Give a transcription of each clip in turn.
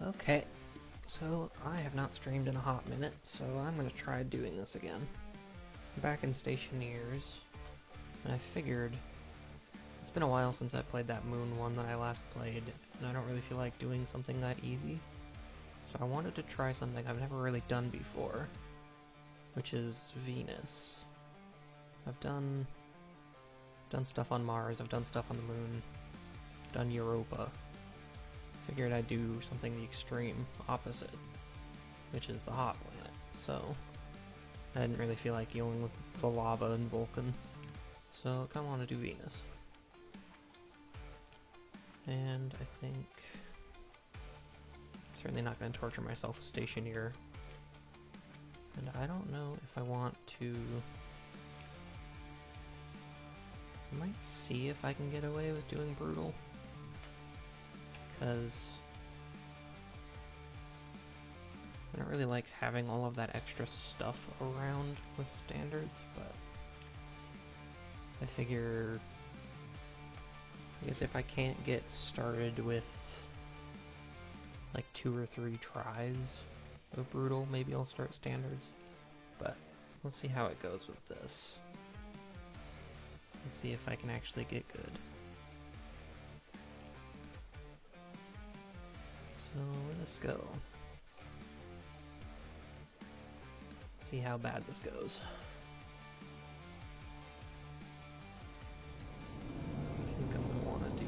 Okay, so I have not streamed in a hot minute, so I'm going to try doing this again. I'm back in Stationeers, and I figured it's been a while since I played that Moon one that I last played, and I don't really feel like doing something that easy. So I wanted to try something I've never really done before, which is Venus. I've done stuff on Mars, I've done stuff on the Moon, I've done Europa. Figured I'd do something the extreme opposite, which is the hot planet. So I didn't really feel like dealing with the lava and Vulcan, so I kind of want to do Venus. And I think I'm certainly not going to torture myself with Stationeer. And I don't know if I want to. I might see if I can get away with doing Brutal, because I don't really like having all of that extra stuff around with standards, but I figure, I guess if I can't get started with like 2 or 3 tries of Brutal, maybe I'll start standards, but we'll see how it goes with this. Let's see if I can actually get good. So let's go. See how bad this goes. I think I'm gonna want to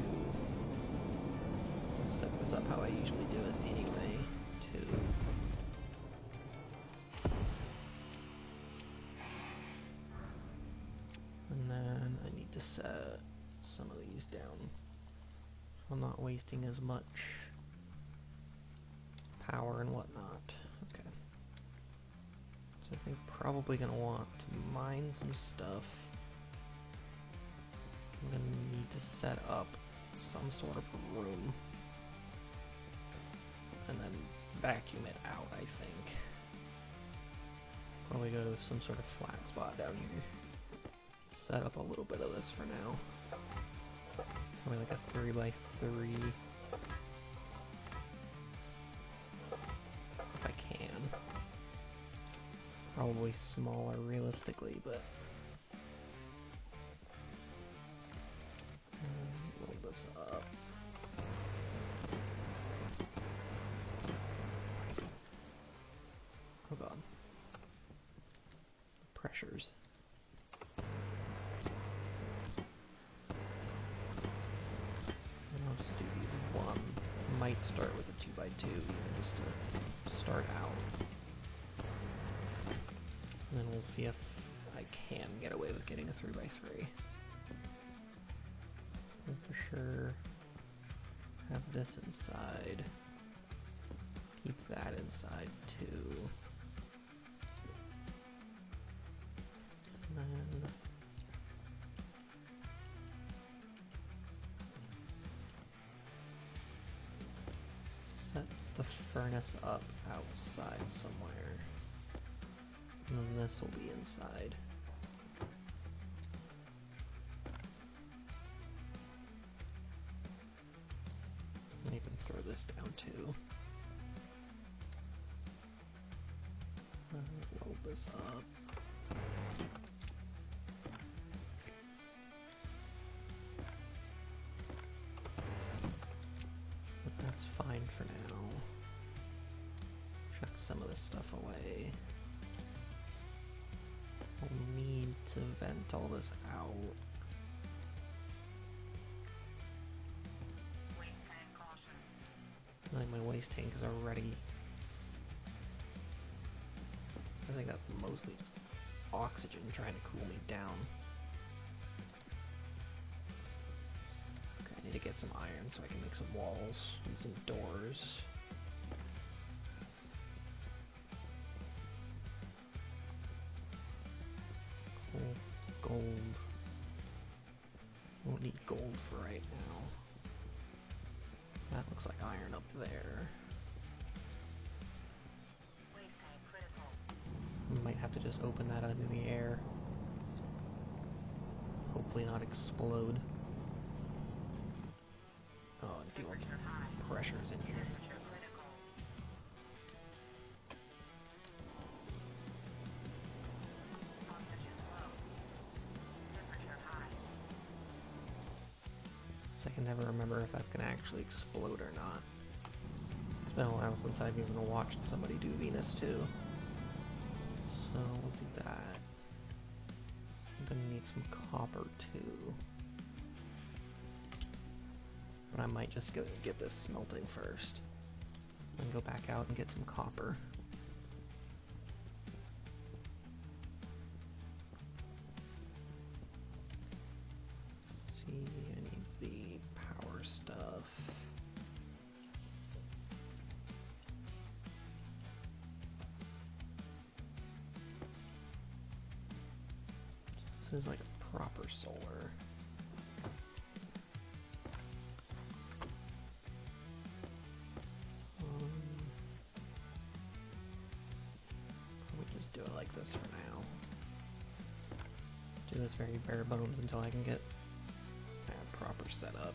set this up how I usually do it anyway, too. And then I need to set some of these down. I'm not wasting as much power and whatnot. Okay. So I think probably gonna want to mine some stuff. I'm gonna need to set up some sort of room. And then vacuum it out, I think. Probably go to some sort of flat spot down here. Set up a little bit of this for now. Probably like a 3x3. If I can. Probably smaller realistically, but roll this up. Oh god. The pressures. I'll just do these in one. Might start with a 2x2, even just to start out. And then we'll see if I can get away with getting a 3x3. And for sure, have this inside. Keep that inside too. And then set the furnace up outside somewhere. And then this will be inside. And you can throw this down too. Load this up. But that's fine for now. Chuck some of this stuff away. We'll need to vent all this out. I think my waste tank is already... I think that's mostly just oxygen trying to cool me down. Okay, I need to get some iron so I can make some walls and some doors. Cool. Gold. Won't need gold for right now. That looks like iron up there. Might have to just open that into the air. Hopefully not explode. Oh, and deal with pressures in here. never remember if that's gonna actually explode or not. It's been a while since I've even watched somebody do Venus 2. So we'll do that. I'm gonna need some copper too. But I might just get this smelting first. And go back out and get some copper. See, I need the power stuff. This is like a proper solar. We'll just do it like this for now. Do this very bare bones until I can get a proper setup.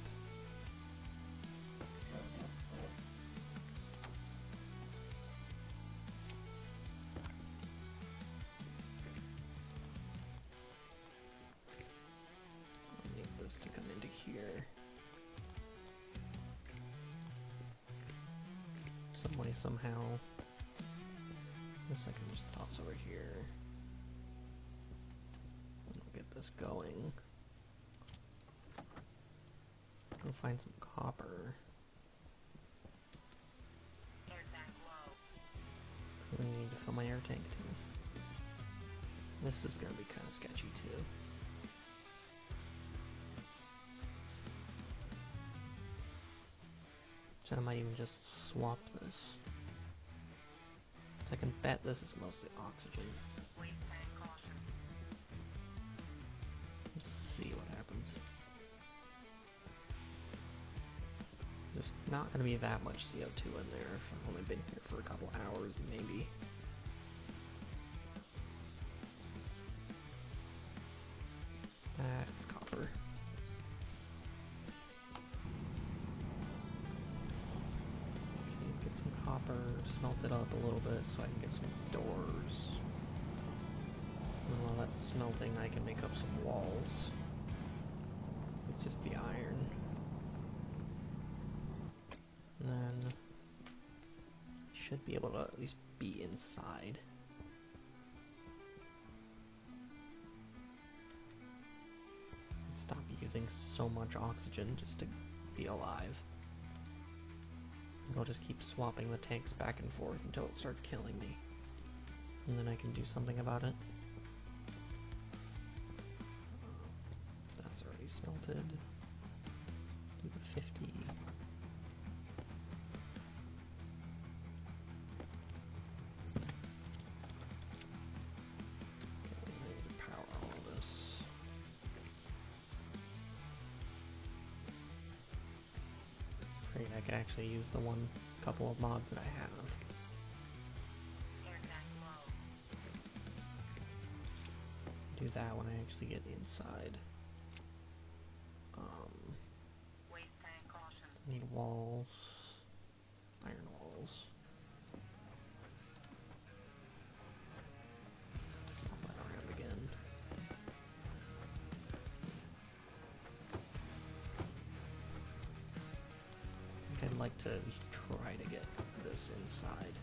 I'll need this to come into here. Some way, somehow. This I can just toss over here. And we'll get this going. Go find some copper. Air tank low. I need to fill my air tank too. This is gonna be kind of sketchy too. So I might even just swap this. So I can bet this is mostly oxygen. Waste tank caution. Let's see what happens. There's not going to be that much CO2 in there if I've only been here for a couple hours, maybe. That's copper. Okay, get some copper, smelt it up a little bit so I can get some doors. And while that's smelting, I can make up some walls. It's just the iron. And then should be able to at least be inside. Stop using so much oxygen just to be alive. And I'll just keep swapping the tanks back and forth until it starts killing me. And then I can do something about it. That's already smelted. Do the 50. I can actually use the couple of mods that I have. Air tank low. Do that when I actually get inside. Waste tank caution. Need walls. Iron walls. Swap that around again. I'd like to at least try to get this inside.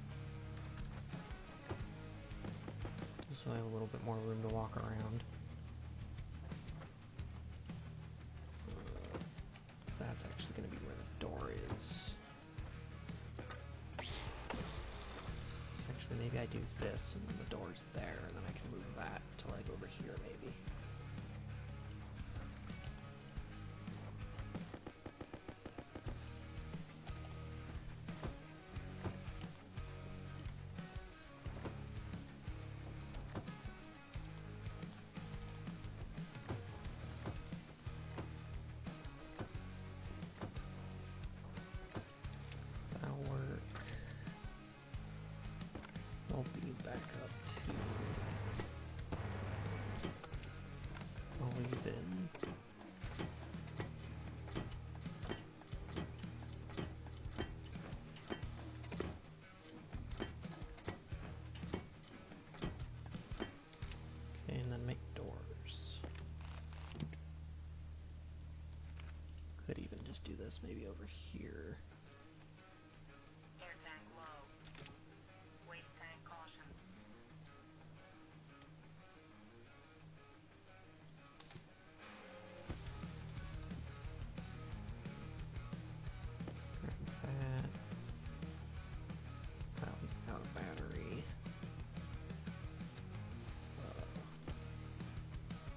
Just so I have a little bit more room to walk around. That's actually going to be where the door is. So actually maybe I do this and then the door's there and then I can move that to like over here maybe. These back up to this maybe over here. Air tank low. Waste tank caution. Grab that. Out of battery.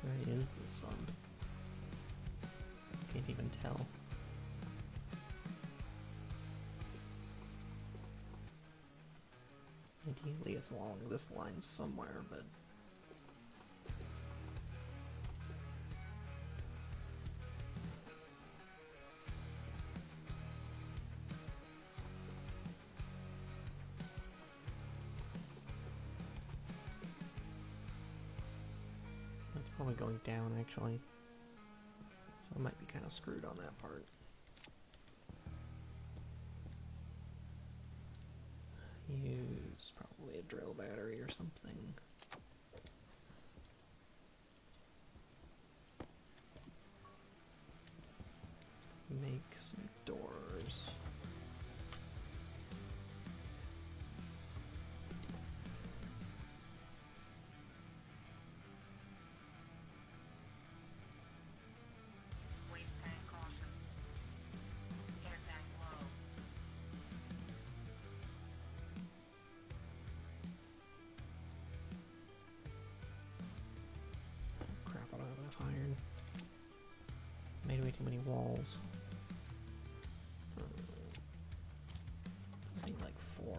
Where is the sun? Can't even tell. Ideally it's along this line somewhere, but it's probably going down actually. So I might be kind of screwed on that part. Use probably a drill battery or something. Make some doors. Waste tank caution. Air tank low. Crap, I don't have enough iron. Made way too many walls. I need like 4.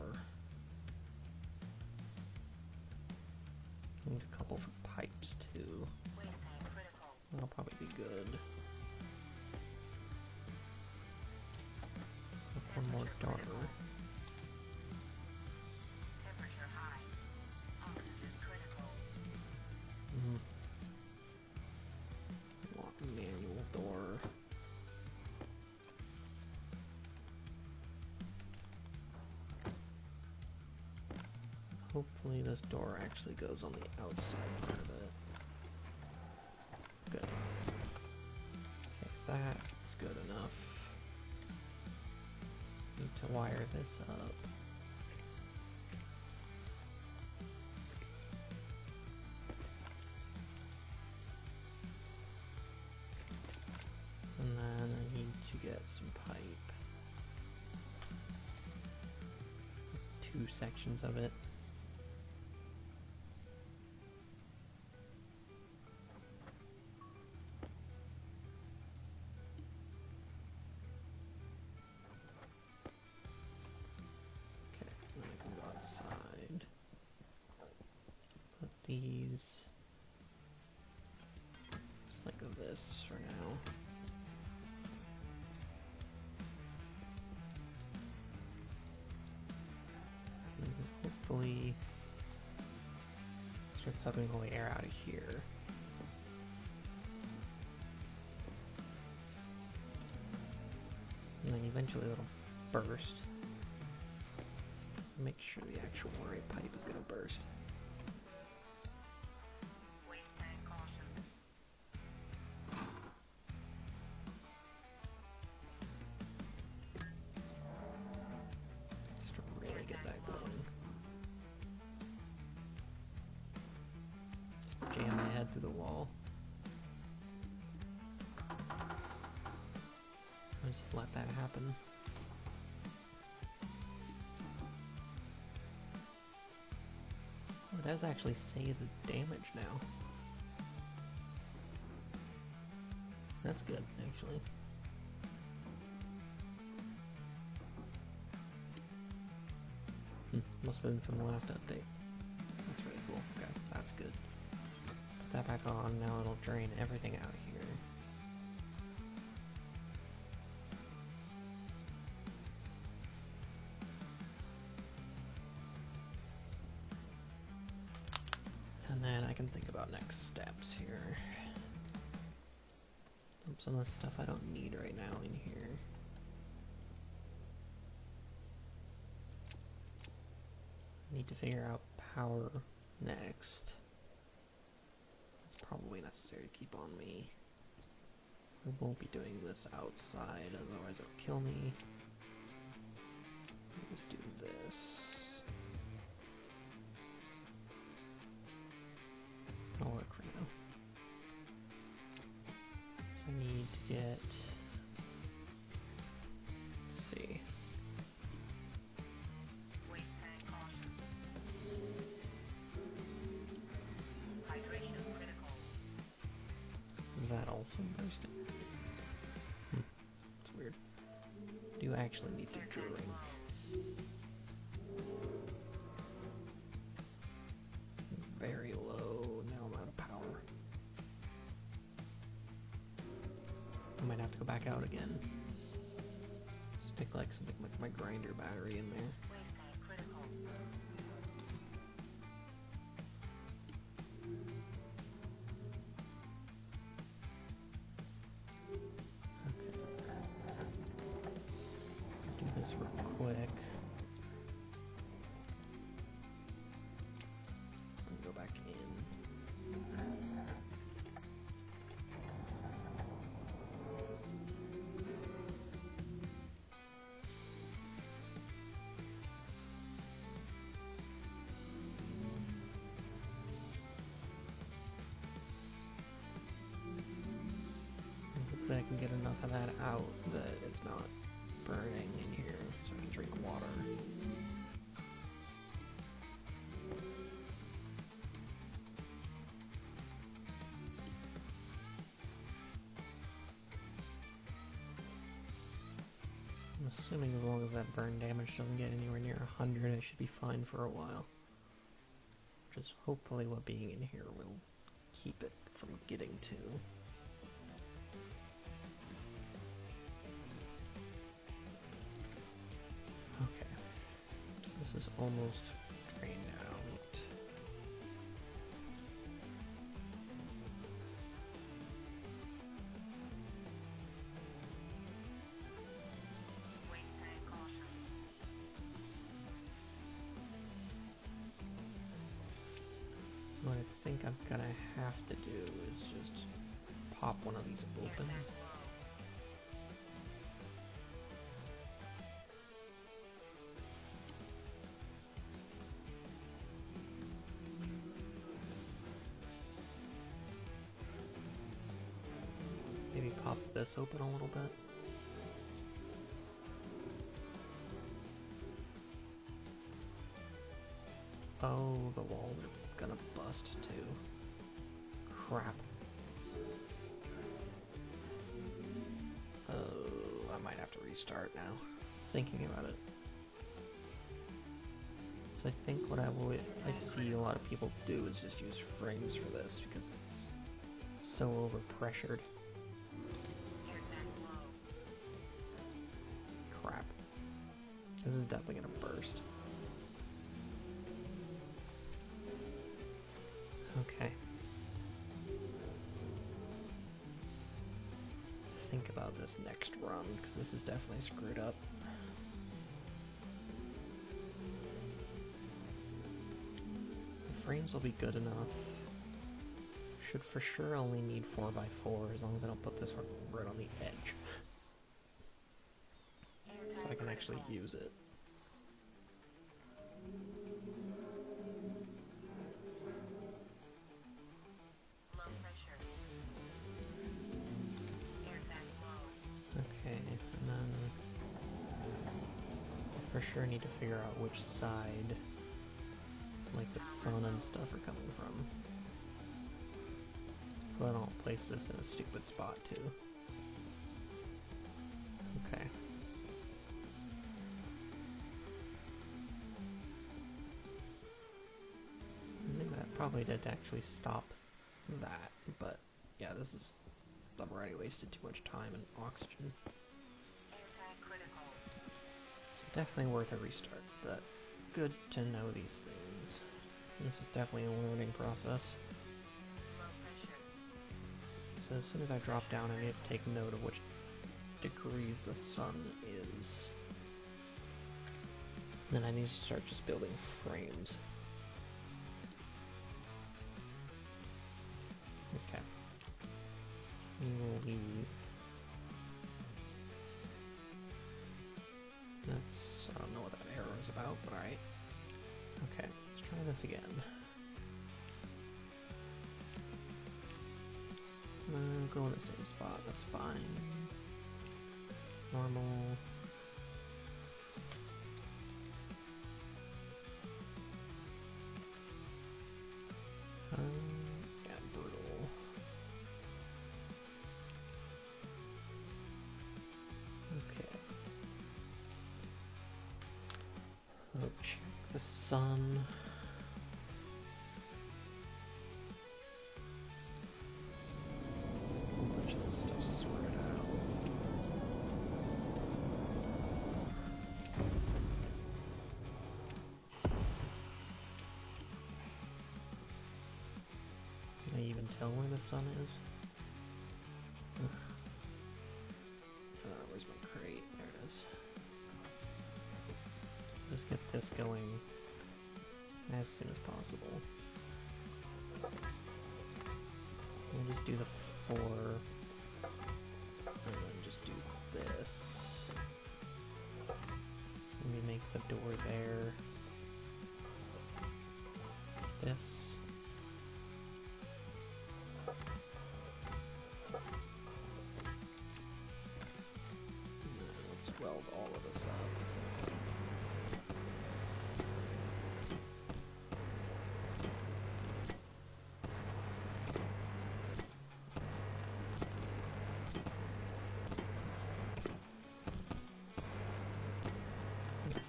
Need a couple for pipes too. Waste tank critical. That'll probably be good. One more door. Temperature high. Oxygen critical. Lock manual door. Hopefully this door actually goes on the outside part of it. Good. Okay, that's good enough. Need to wire this up. And then I need to get some pipe. 2 sections of it. Okay, then I can go outside. Put these just like this for now. And hopefully start sucking all the air out of here. And then eventually it'll burst. Make sure the actual right pipe is going to burst. Waste tank caution. Just to really get that going. Just jam my head through the wall. And just let that happen. Oh, it does actually say the damage now. That's good, actually. Must have been from the last update. That's really cool. Okay, that's good. Put that back on, now it'll drain everything out of here. And then I can think about next steps here. Some of the stuff I don't need right now in here. Need to figure out power next. It's probably necessary to keep on me. We won't be doing this outside, otherwise it'll kill me. Let's do this. It'll work for now. So I need to get... Let's see. Waste tank caution. Hydration critical. Is that also bursting? It's weird. Do you actually need to Air tank drink? low. Very low. Now I'm out of power. I might have to go back out again. Stick like something like my grinder battery in there. Waste tank critical. Do this real quick. And go back in. Hopefully I can get enough of that out that it's not burning in here so I can drink water. I'm assuming as long as that burn damage doesn't get anywhere near 100, I should be fine for a while. Which is hopefully what being in here will keep it from getting to. Okay. This is almost drained out. Waste tank caution. What I think I'm gonna have to do is just pop one of these Air open. tank low. Maybe pop this open a little bit. Oh, the walls are gonna bust too. Crap. Oh, I might have to restart now. Thinking about it. So I think what I see a lot of people do is just use frames for this because it's so overpressured. Air tank low. Crap. This is definitely gonna burst. Okay. Think about this next run, because this is definitely screwed up. The frames will be good enough. Should for sure only need 4x4 as long as I don't put this one right on the edge. Air So I tank can actually critical. use it. Low pressure. Air tank low. Okay, and then I for sure need to figure out which side, like the sun and stuff, are coming from. So I don't place this in a stupid spot too. Okay. I think that probably did actually stop that, but yeah, this is... I've already wasted too much time and oxygen. Air tank critical. So definitely worth a restart, but good to know these things. This is definitely a learning process. Low pressure. So as soon as I drop down, I need to take note of which degrees the sun is. Then I need to start just building frames. Okay. We will leave I don't know what that arrow is about, but alright. Okay, let's try this again. Go in the same spot, that's fine. Normal. Yeah, brutal. Okay. So check the sun. A bunch of this stuff sorted out. Can I even tell where the sun is? Where's my crate? There it is. Just get this going as soon as possible. We'll just do the 4, and then just do this. Let me make the door there. This. Let's weld all of this up.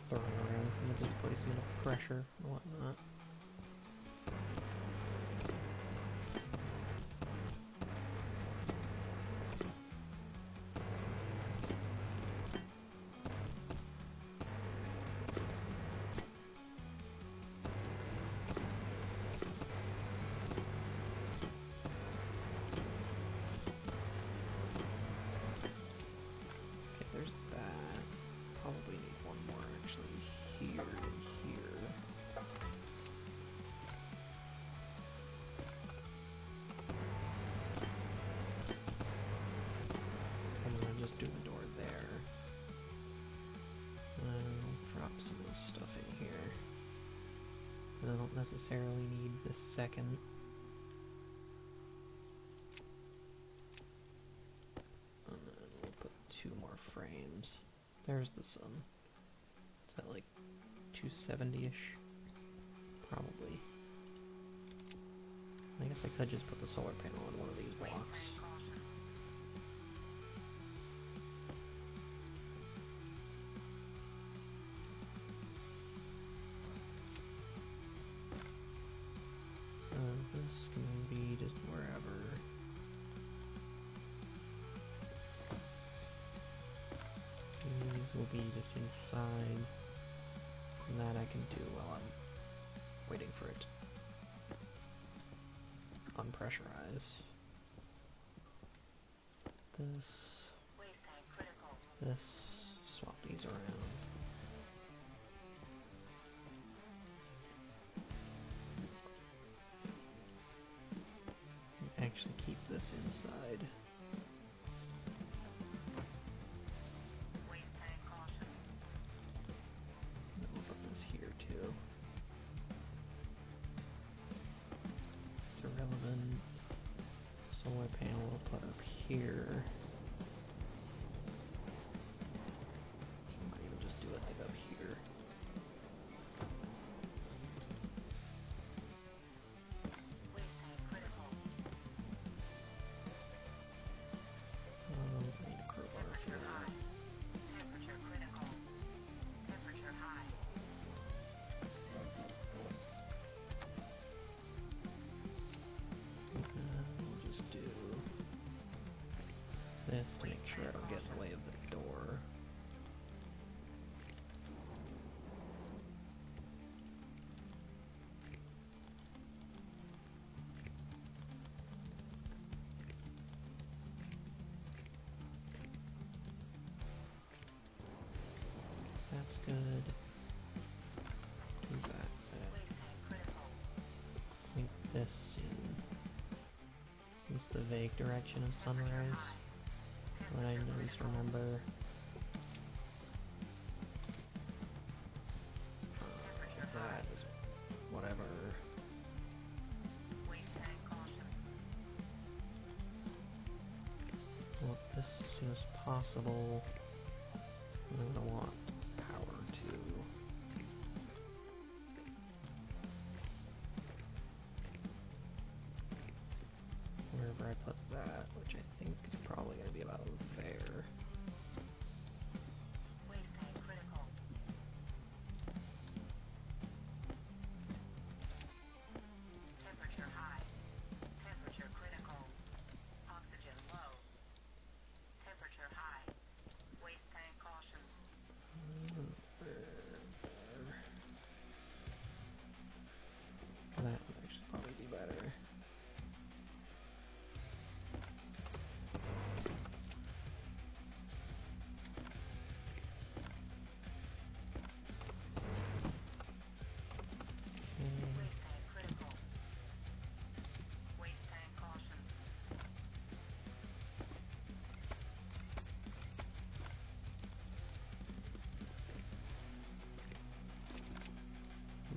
Throwing around from the displacement of pressure and whatnot. Okay, there's that. Probably need one more actually here and here. And then just do the door there. And then we'll drop some of this stuff in here. And I don't necessarily need the second. And then we'll put 2 more frames. There's the sun. Is that like 270-ish? Probably. I guess I could just put the solar panel on one of these blocks. This can be just wherever. These will be just inside. And that I can do while I'm waiting for it to unpressurize. This, swap these around. And actually keep this inside. And we'll put this here too. It's irrelevant. Solar panel we'll put up here. I might even just do it like up here. I need a crowbar for that. We'll just do this to make sure I don't get in the way of the door. That's good. Do that. Make this in at least the vague direction of sunrise. What I at least remember. whatever. Waste tank caution. Well, this as soon as possible. I'm gonna want power too. Wherever I put that, which I think is probably gonna be about there. Waste tank critical. Temperature high. Temperature critical. Oxygen low. Temperature high. Waste tank caution. That would actually probably be better. Waste tank critical. Waste tank caution.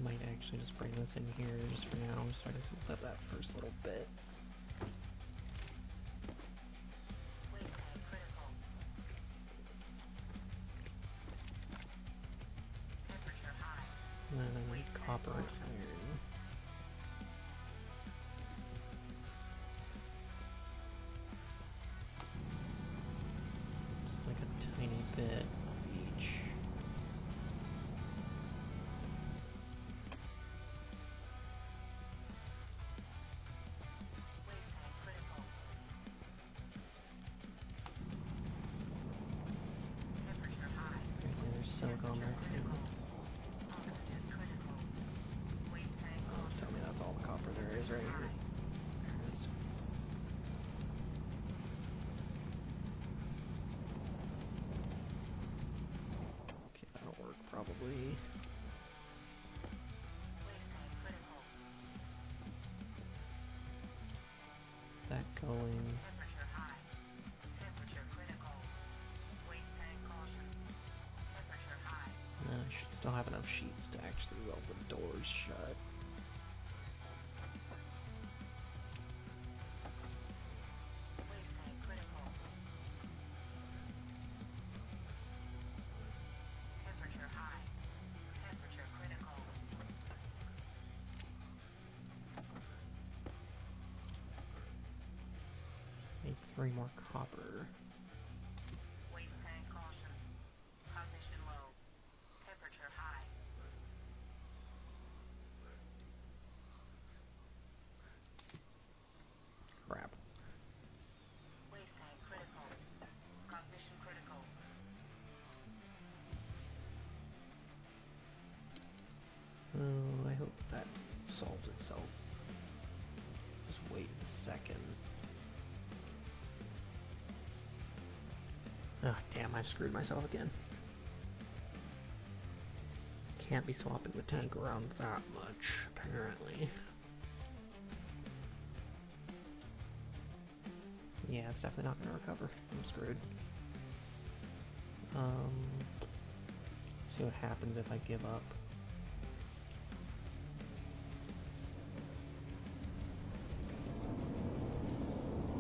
Might actually just bring this in here just for now, so I can smooth up that first little bit. Waste tank critical. Temperature high. And then I need copper and iron. Just like a tiny bit of each. Waste tank critical. Temperature high. Right there's silicon there too. Oxygen critical. Waste tank Oh, caution. tell me that's all the copper there is right here. There it is. Okay, that'll work probably. Waste tank critical. That going. Temperature high. Temperature critical. Waste tank caution. Temperature high. And then I should still have enough sheets to actually weld the doors shut. Waste tank critical. Temperature high. Temperature critical. Need 3 more copper. Waste tank caution. Cognition low. Temperature high. Crap. Waste tank critical. Cognition critical. Oh, I hope that solves itself. Just wait a second. Ah, damn, I screwed myself again. Can't be swapping the tank around that much, apparently. Yeah, it's definitely not going to recover. I'm screwed. See what happens if I give up.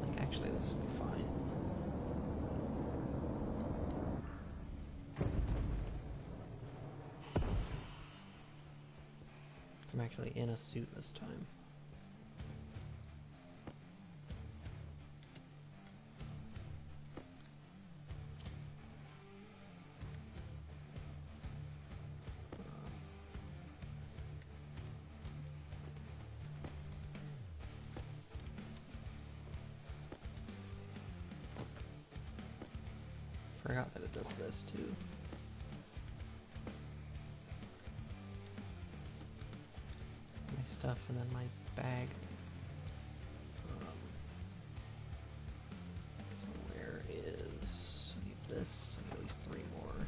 Like, actually, this will be fine. I'm actually in a suit this time. Forgot that it does this too. My stuff and then my bag. So where is I need this? I need at least 3 more.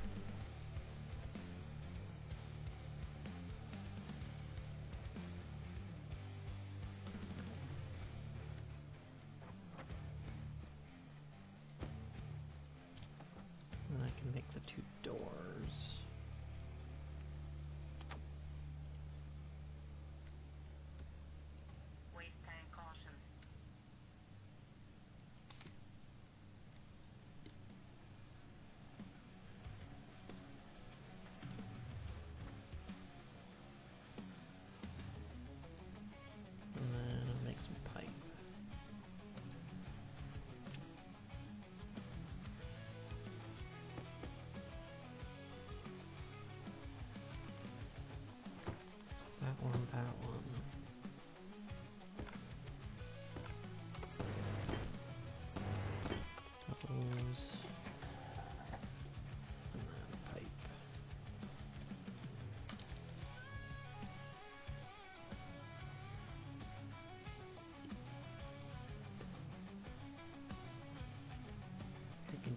And I can make the 2 doors.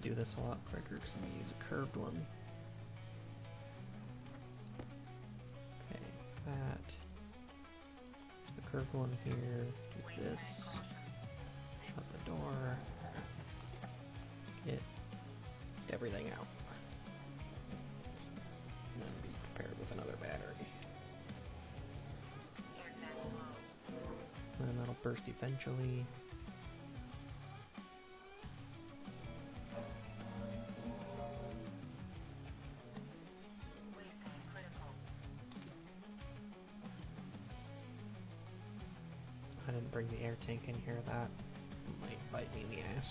do this a lot quicker because I'm going to use a curved one. Okay, that. There's the curved one here. Do this. Shut the door. Get everything out. And then be prepared with another battery. And then that'll burst eventually. I didn't bring the air tank in here. That might bite me in the ass.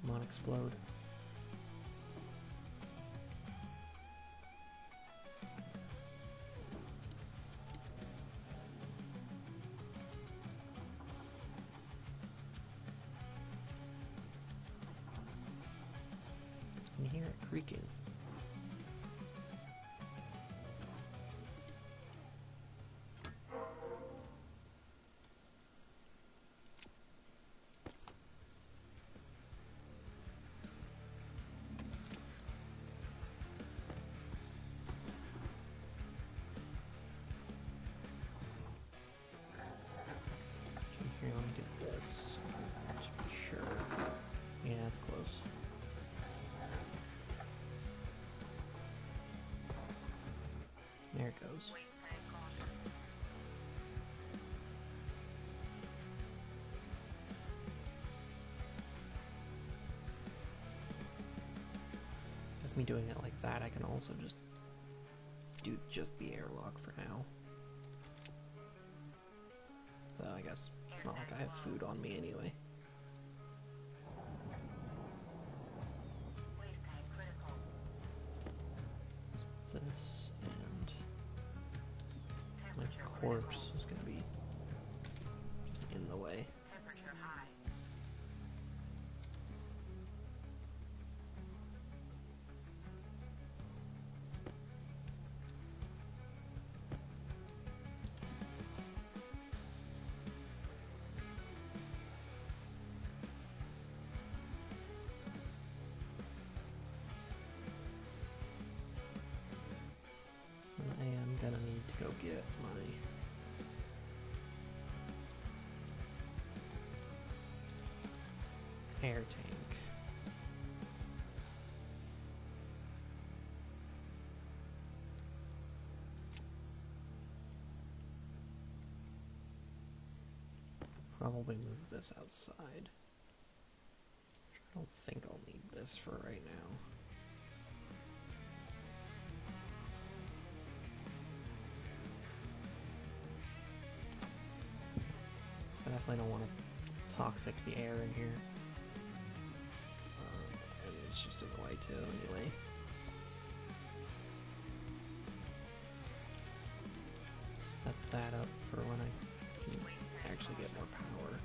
Come on, explode. I can hear it creaking. Here, let me do this. Just be sure. Yeah, it's close. There it goes. That's me doing it like that. I can also just do just the airlock for now. So I guess it's not like I have food on me anyway. This and my corpse is gonna be just in the way. I am gonna need to go get my air tank. Probably move this outside. I don't think I'll need this for right now. So I definitely don't want to toxic the air in here. And it's just in the way too, anyway. Set that up for when I can actually get more power.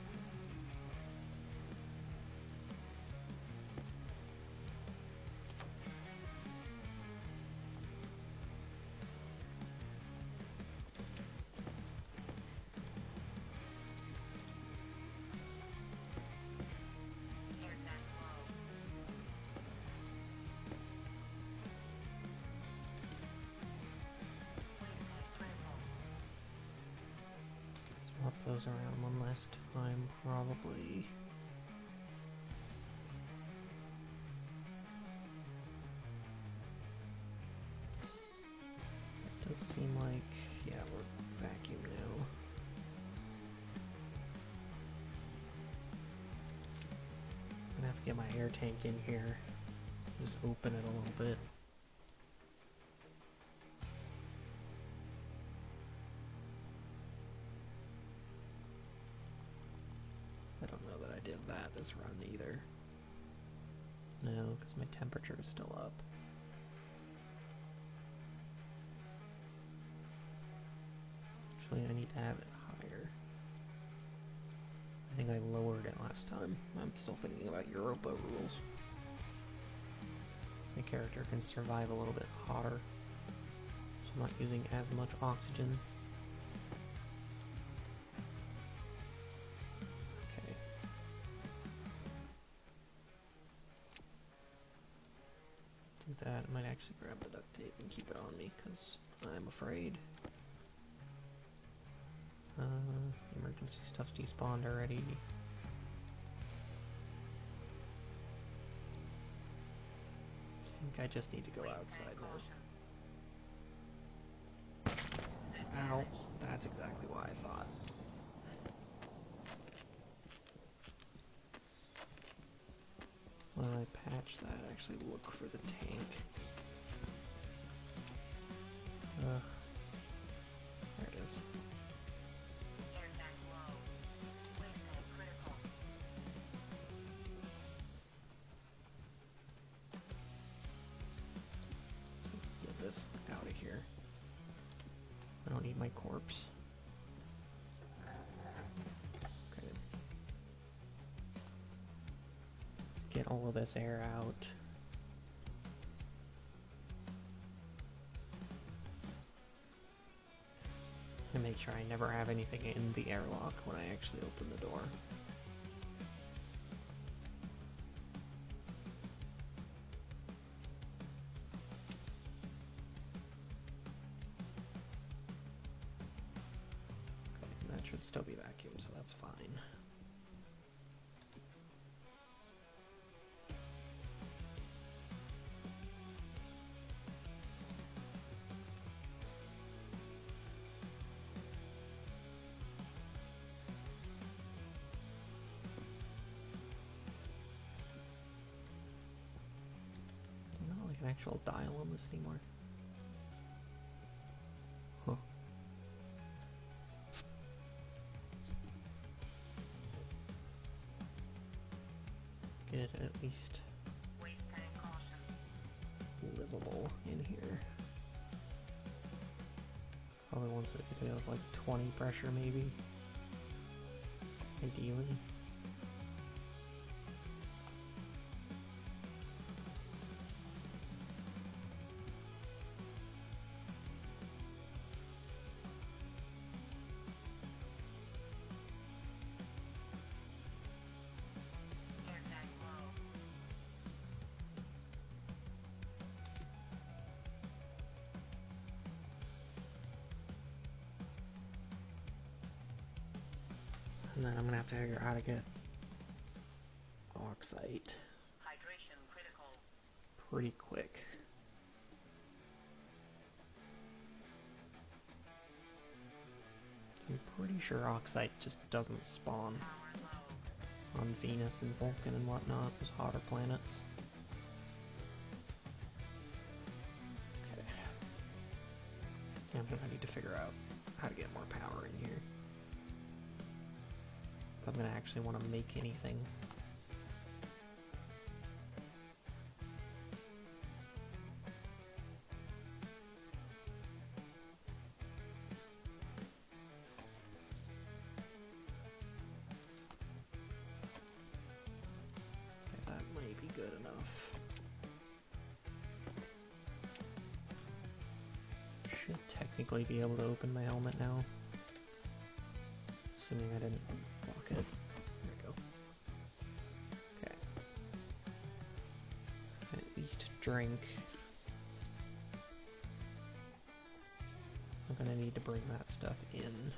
Swap those around one last time, probably. It does seem like, yeah, we're vacuum now. I'm gonna have to get my air tank in here. Just open it a little bit. I don't know that I did that this run either. No, because my temperature is still up. Actually, I need to have it higher. I think I lowered it last time. I'm still thinking about Europa rules. Make character can survive a little bit hotter, so I'm not using as much oxygen. Okay. Do that. I might actually grab the duct tape and keep it on me, because I'm afraid. Emergency stuff despawned already. I think I just need to go outside now. Ow. That's exactly why I thought. When I patch that, actually look for the tank. Ugh. There it is. Air tank low. Waste tank critical. Get this out of here. I don't need my corpse. Okay. Get all of this air out. And make sure I never have anything in the airlock when I actually open the door. Okay, that should still be vacuum, so that's fine. Not like an actual dial on this anymore. Huh. Get it at least Waste tank caution. livable in here. Probably wants it to have like 20 pressure maybe. Ideally. Air tank low. And then I'm gonna have to figure out how to get oxide Hydration critical. pretty quick. So I'm pretty sure oxide just doesn't spawn Power low. on Venus and Vulcan and whatnot, those hotter planets. Okay. I'm gonna need to figure out how to get more power in here. If I'm gonna actually want to make anything. Okay, that might be good enough. Should technically be able to open my helmet now. Assuming I didn't block it. There we go. Okay. At least drink. I'm gonna need to bring that stuff in.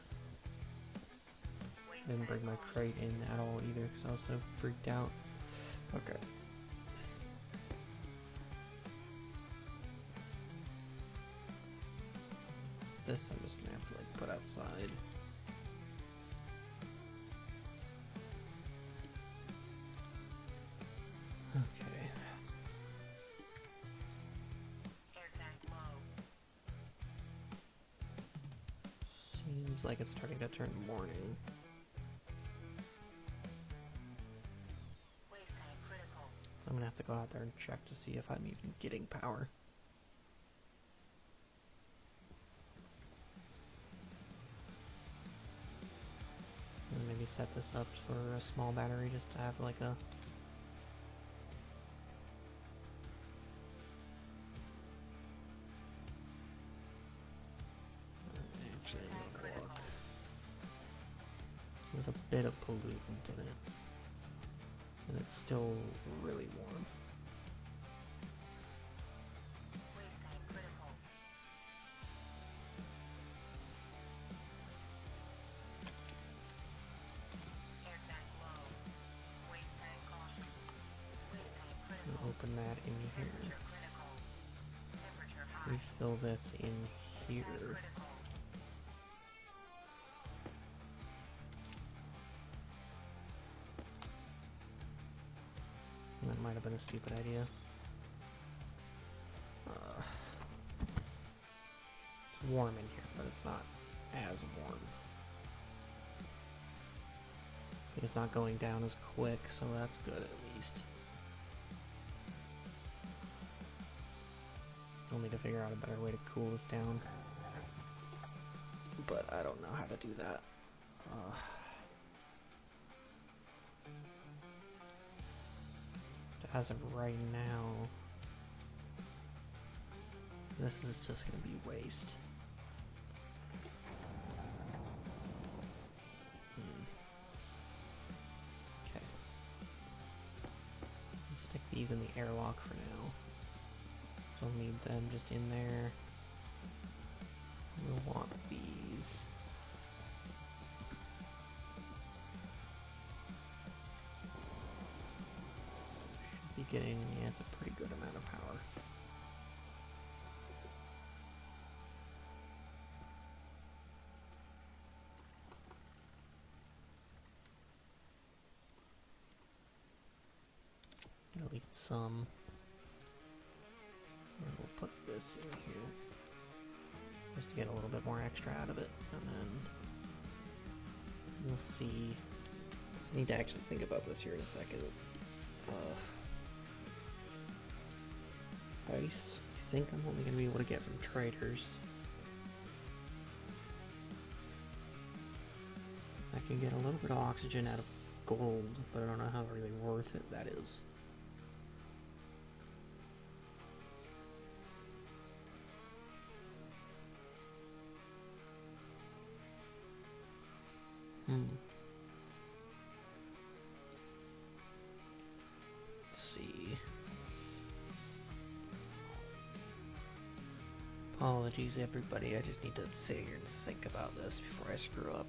I didn't bring my crate in at all either because I was so freaked out. Okay. This I'm just gonna have to like put outside. Okay. Air tank low. Seems like it's starting to turn morning. Waste tank critical. So I'm gonna have to go out there and check to see if I'm even getting power. And maybe set this up for a small battery just to have like a a bit of pollutant in it. And it's still really warm. Waste tank critical. Air tank low. Waste tank caution. Waste tank critical. Open that in here. Temperature critical. Temperature high. Refill this in Tank here. critical. That might have been a stupid idea. It's warm in here, but it's not as warm. It's not going down as quick, so that's good at least. I'll need to figure out a better way to cool this down. But I don't know how to do that. As of right now, this is just going to be waste. Okay. I'll stick these in the airlock for now. So I'll need them just in there. We'll want these. Should be getting, yeah, it's a pretty good amount of power. At least some. And we'll put this in here just to get a little bit more extra out of it, and then we'll see. I need to actually think about this here in a second. Ice, I think I'm only going to be able to get from traders. I can get a little bit of oxygen out of gold, but I don't know how really worth it that is. Let's see. Apologies, everybody. I just need to sit here and think about this before I screw up.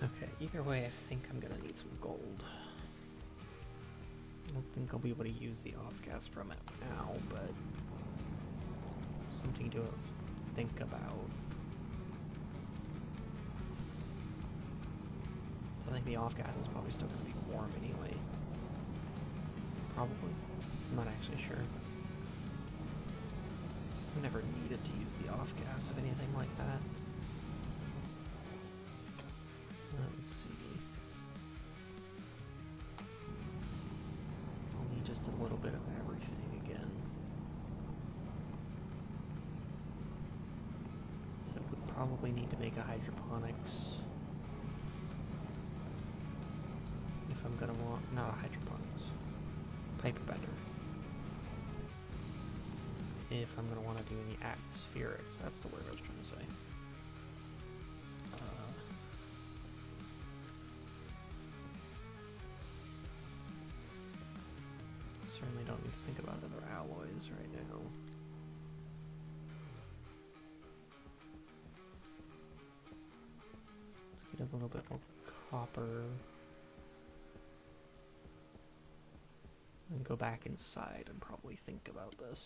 Okay, either way, I think I'm gonna need some gold. I don't think I'll be able to use the off-gas from it now, but something to think about. So I think the off-gas is probably still gonna be warm anyway. Probably. I'm not actually sure. I never needed to use the off-gas of anything like that. Let's see. I'll need just a little bit of everything again. So we probably need to make a hydroponics. If I'm gonna want, not a hydroponics, pipe bender. If I'm gonna want to do any atmospherics, that's the word I was trying to say. Certainly don't need to think about other alloys right now. Let's get a little bit more copper. And go back inside and probably think about this.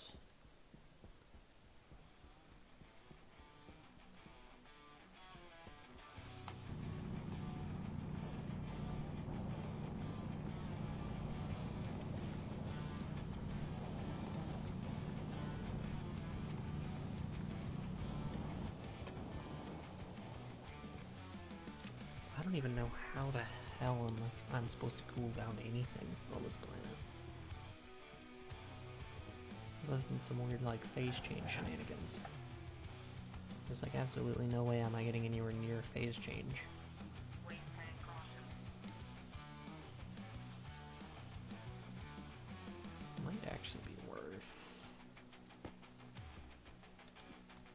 I don't even know how the hell I'm supposed to cool down anything on this planet. Other than some weird, like, phase change shenanigans. There's like absolutely no way am I getting anywhere near phase change. Maintain caution. Might actually be worth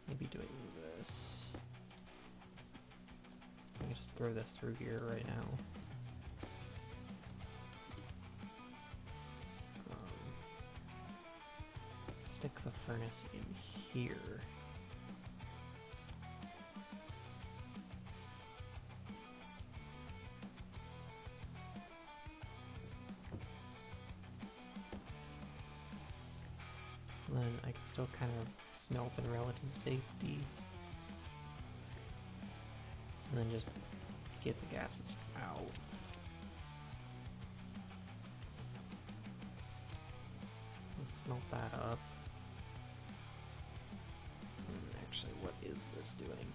maybe doing this. I can just throw this through here right now. Stick the furnace in here. Then I can still kind of smelt in relative safety. And then just get the gases out. Let's smelt that up. And actually, what is this doing?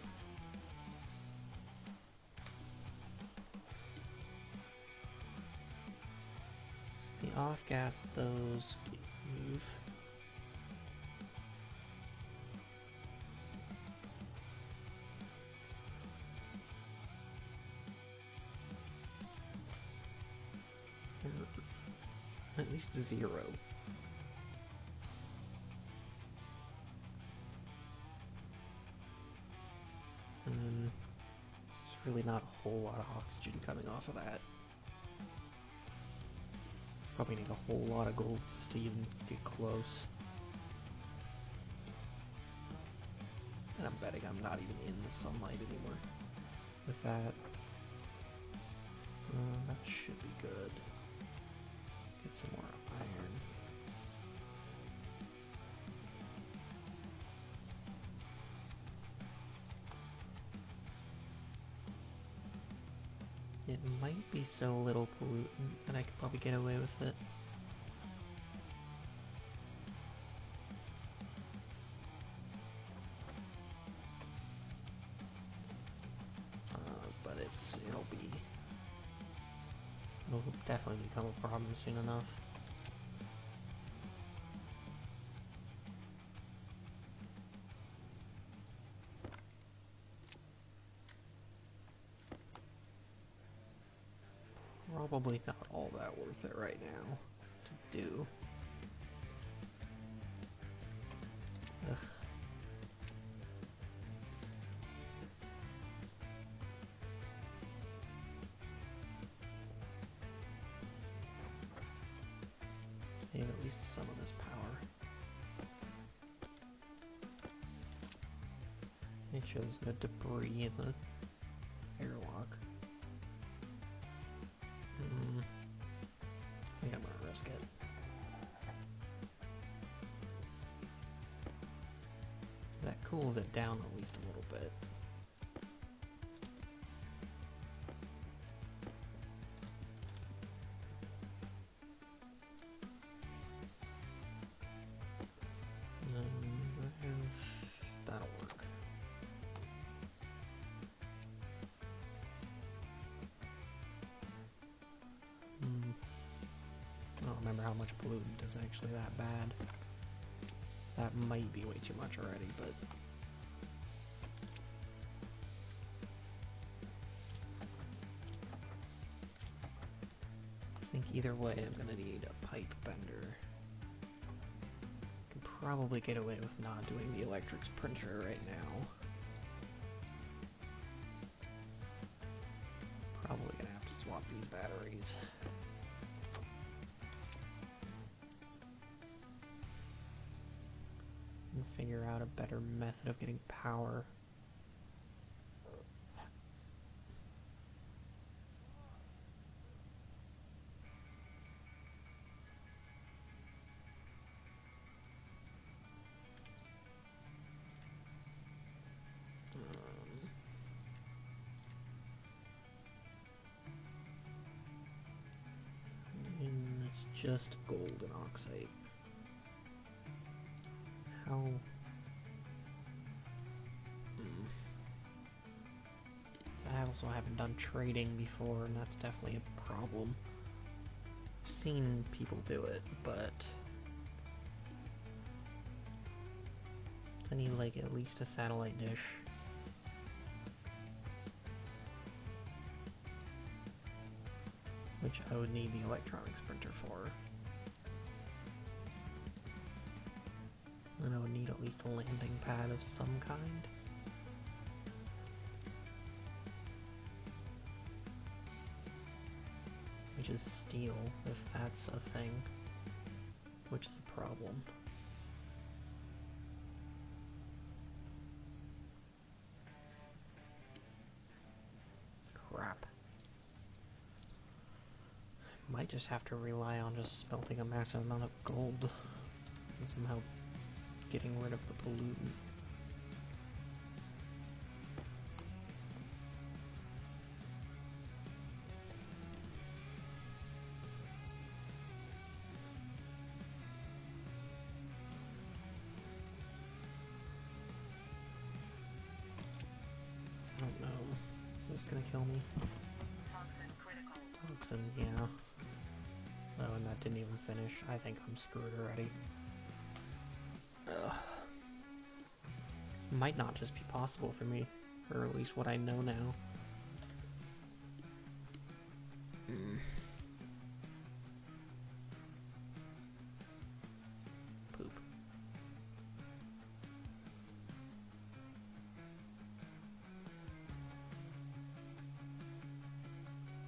The off gas, those move. At least 0. And then there's really not a whole lot of oxygen coming off of that. Probably need a whole lot of gold to even get close. And I'm betting I'm not even in the sunlight anymore. With that, that should be good. Get some more iron. It might be so little pollutant that I could probably get away with it. But it'll definitely become a problem soon enough. Probably not all that worth it right now to do. Ugh. Save at least some of this power. Make sure there's no debris in the airlock. I think I'm gonna risk it. That cools it down at least a little bit. That'll work. I don't remember how much pollutant is actually that bad. That might be way too much already, but I think either way I'm gonna need a pipe bender. Could probably get away with not doing the electrics printer right now. Probably gonna have to swap these batteries. And figure out a better method of getting power. And it's just gold and oxide. How? I also haven't done trading before, and that's definitely a problem. I've seen people do it, but I need like at least a satellite dish. which I would need the electronics printer for. And I would need at least a landing pad of some kind. Which is steel, if that's a thing. Which is a problem. Crap. Might just have to rely on just smelting a massive amount of gold and somehow getting rid of the pollutant. I don't know. Is this gonna kill me? Toxin critical. Toxin, yeah. Oh, and that didn't even finish. I think I'm screwed already. Ugh. Might not just be possible for me, or at least what I know now. Poop.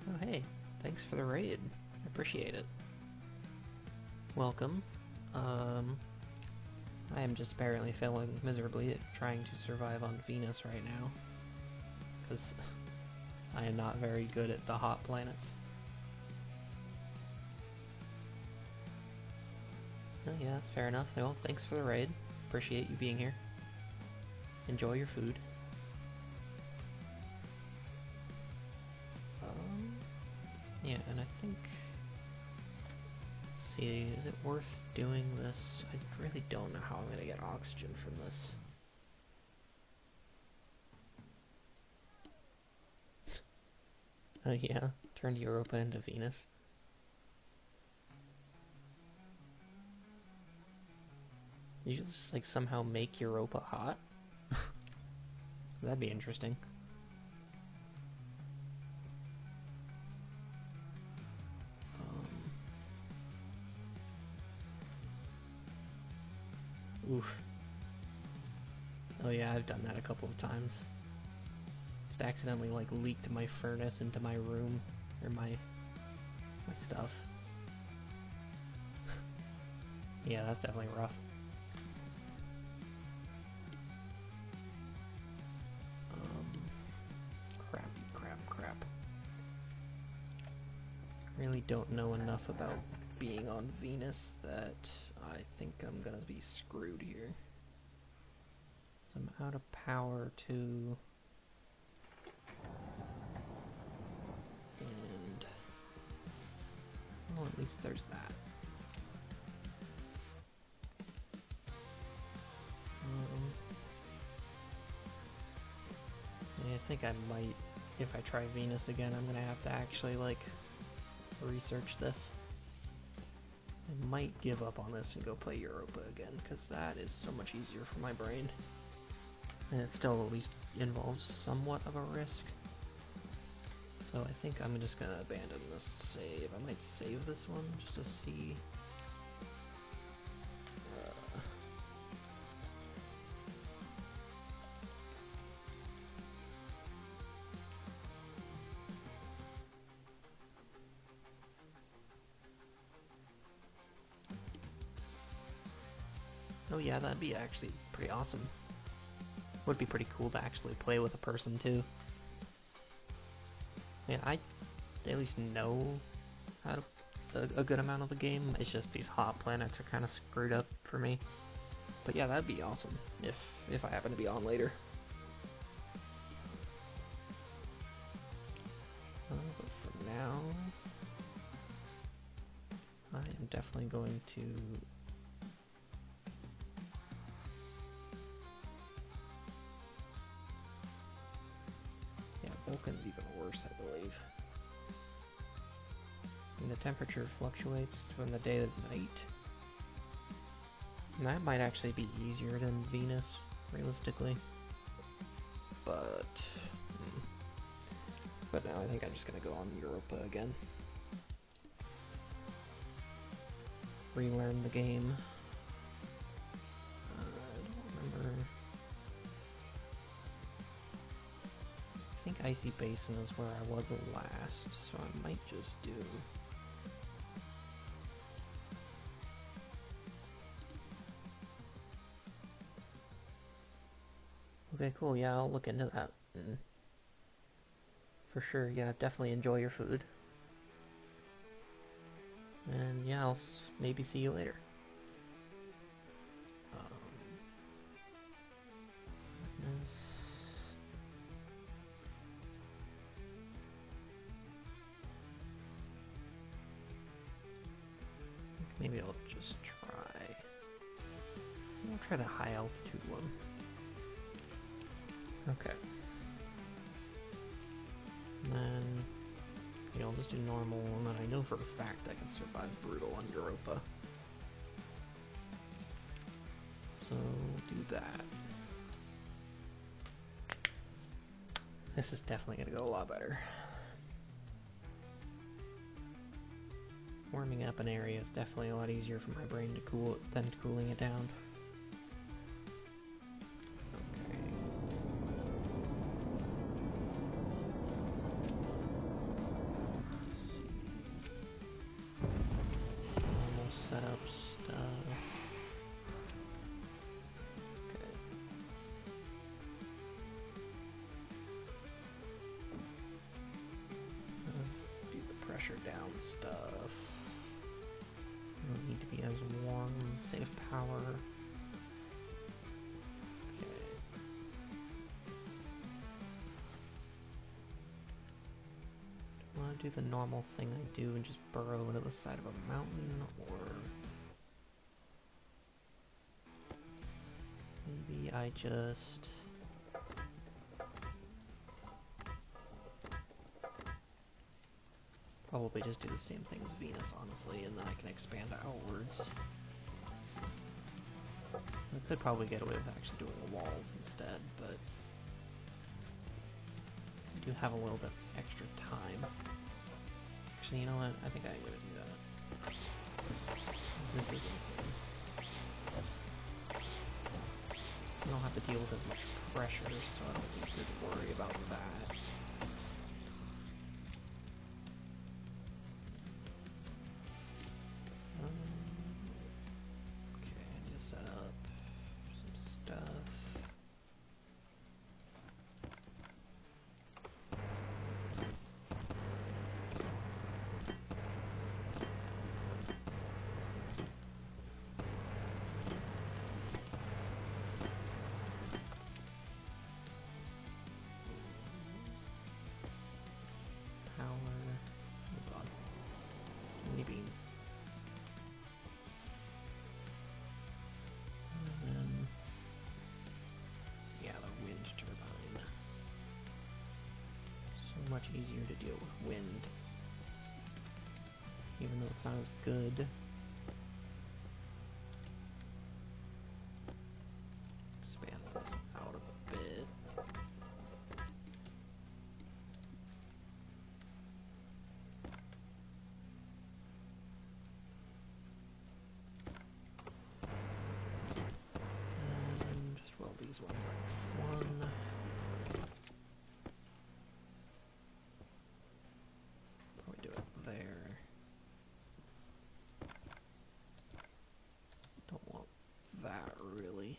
Oh hey, thanks for the raid. I appreciate it. Welcome. I am just apparently failing miserably at trying to survive on Venus right now. Because I am not very good at the hot planets. Oh yeah, that's fair enough. Well, thanks for the raid. Appreciate you being here. Enjoy your food. Yeah, and I think... Let's see, is it worth doing this? I really don't know how I'm gonna get oxygen from this. Oh yeah, turned Europa into Venus. You just like somehow make Europa hot? That'd be interesting. Oof. Oh yeah, I've done that a couple of times. Just accidentally like leaked my furnace into my room, or my stuff. Yeah, that's definitely rough. Crap. Really don't know enough about being on Venus that I think I'm gonna be screwed here. I'm out of power too. And well, at least there's that. I think I might, if I try Venus again, I'm gonna have to actually like research this. I might give up on this and go play Europa again, because that is so much easier for my brain. And it still at least involves somewhat of a risk. So I think I'm just gonna abandon this save. I might save this one just to see. Oh yeah, that'd be actually pretty awesome. Would be pretty cool to actually play with a person too. Yeah, I at least know how to a good amount of the game. It's just these hot planets are kind of screwed up for me. But yeah, that'd be awesome if I happen to be on later. But for now, I am definitely going to. Yeah, Vulcan's even worse, I believe. And the temperature fluctuates from the day to night. And that might actually be easier than Venus, realistically. But now I think I'm just gonna go on Europa again. relearn the game. I don't remember. I think Icy Basin is where I was last, so I might just do... Okay, cool, yeah, I'll look into that. For sure, yeah, definitely enjoy your food. And yeah, I'll maybe see you later. Yes. Maybe I'll just try... I'll try the high altitude one. Okay. And then... yeah, I'll just do normal, and then I know for a fact I can survive brutal on Europa. So, do that. This is definitely going to go a lot better. Warming up an area is definitely a lot easier for my brain to cool it than cooling it down. Okay. Let's see. Normal setup stuff. Okay. Do the pressure down stuff. Don't need to be as warm. Save power. Okay. Do I want to do the normal thing I do and just burrow into the side of a mountain, or maybe I just... probably just do the same thing as Venus, honestly, and then I can expand outwards. I could probably get away with actually doing the walls instead, but I do have a little bit extra time. Actually, you know what? I think I'm gonna do that. This is insane. I don't have to deal with as much pressure, so I don't need to worry about that. Okay, I need to set up some stuff. Power. Oh god. Too many beans. And then, yeah, the wind turbine. So much easier to deal with wind. Even though it's not as good. Expand this out a bit. And just weld these ones like one. Probably do it there. Don't want that really.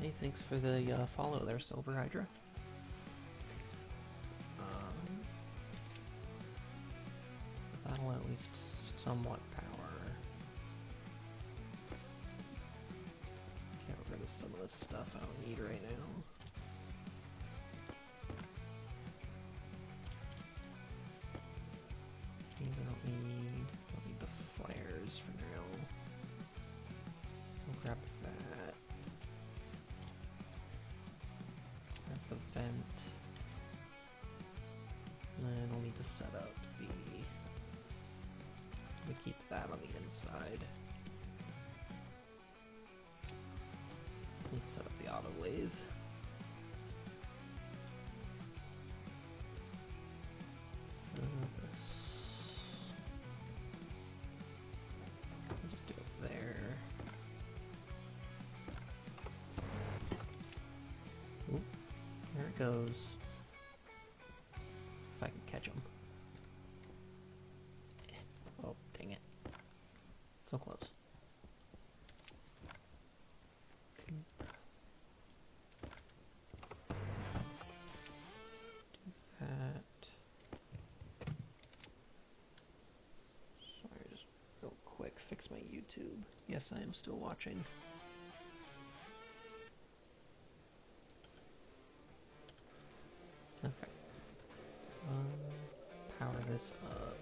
Hey, thanks for the follow there, Silver Hydra. So that'll at least somewhat power. Get rid of some of this stuff I don't need right now. Things I don't need. Don't need the flares for now. I'll grab that. Grab the vent. And then I'll need to set up the keep that on the inside. Let's set up the auto lathe. This. I'll just do it there. Oop, there it goes. If I can catch him. Oh, dang it. So close. Do that. Sorry, just real quick, fix my YouTube. Yes, I am still watching. Okay. Power this up.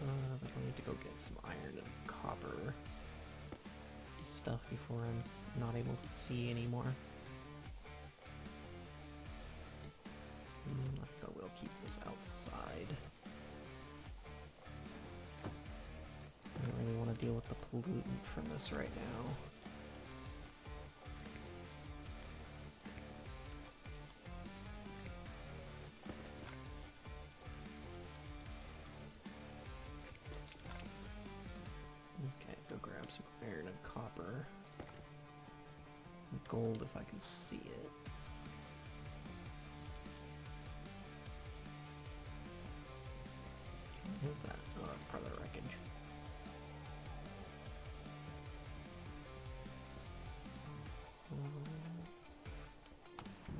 I think I need to go get some iron and copper stuff before I'm not able to see anymore. I think I will keep this outside. I don't really want to deal with the pollutant from this right now. Okay, go grab some iron and copper. And gold if I can see it. What is that? Oh, that's part of the wreckage.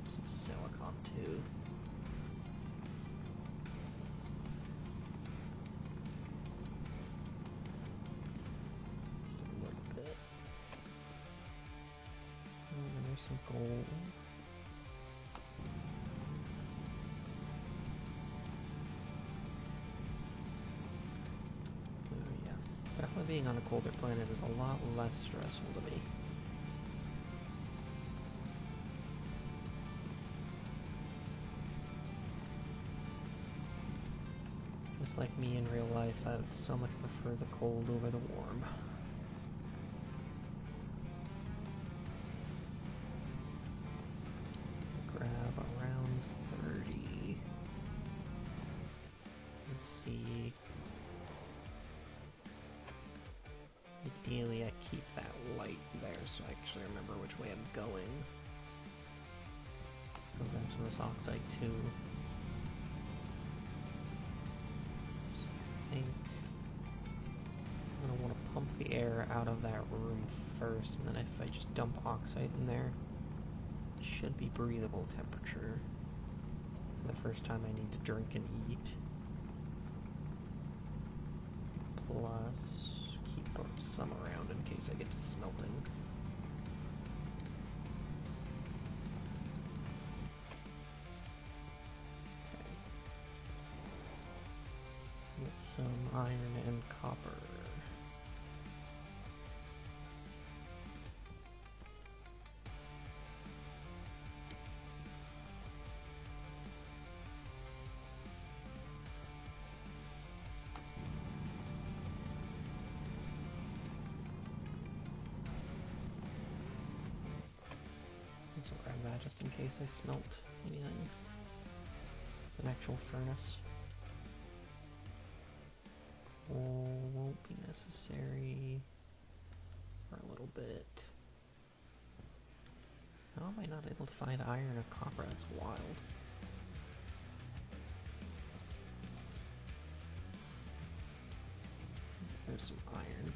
Some silicon too. Just a little bit. And there's some gold. Oh yeah. Definitely being on a colder planet is a lot less stressful to me. Just like me in real life, I would so much prefer the cold over the warm. Grab around 30. Let's see. Ideally, I keep that light there so I actually remember which way I'm going. Go grab some of this oxide too. I think I'm going to want to pump the air out of that room first, and then if I just dump oxide in there, it should be breathable temperature. For the first time I need to drink and eat. Plus, keep some around in case I get to smelting. Okay. Get some iron and copper. So grab that just in case I smelt anything. An actual furnace. Coal won't be necessary for a little bit. How am I not able to find iron or copper? That's wild. There's some iron.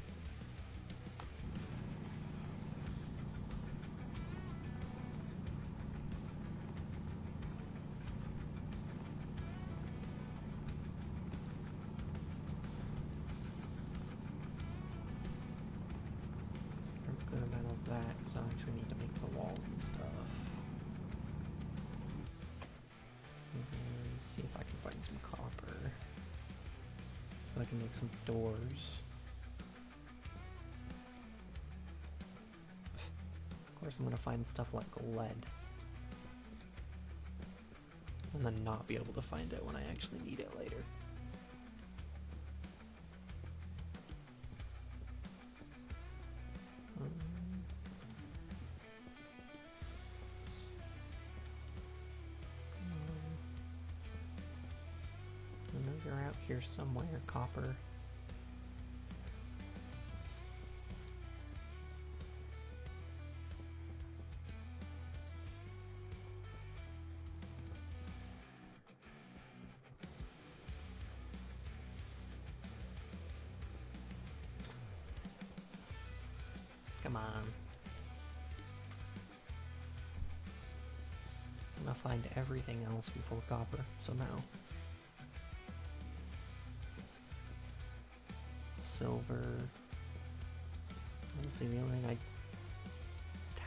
A good amount of that, so I actually need to make the walls and stuff. And see if I can find find some copper. So I can make some doors. Of course I'm gonna find stuff like lead. And then not be able to find it when I actually need it later. I know you're out here somewhere, copper. Come on. I'm gonna find everything else before copper, somehow. Silver. Honestly, the only thing I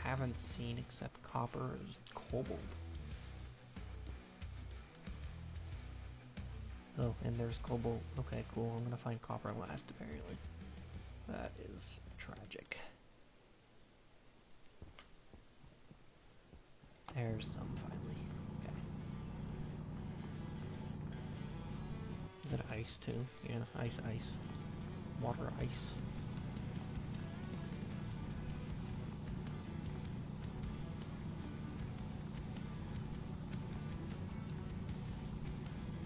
haven't seen except copper is cobalt. Oh, and there's cobalt. Okay, cool. I'm gonna find copper last, apparently. That is tragic. There's some, finally. Okay. Is it ice, too? Yeah, ice. Water, ice.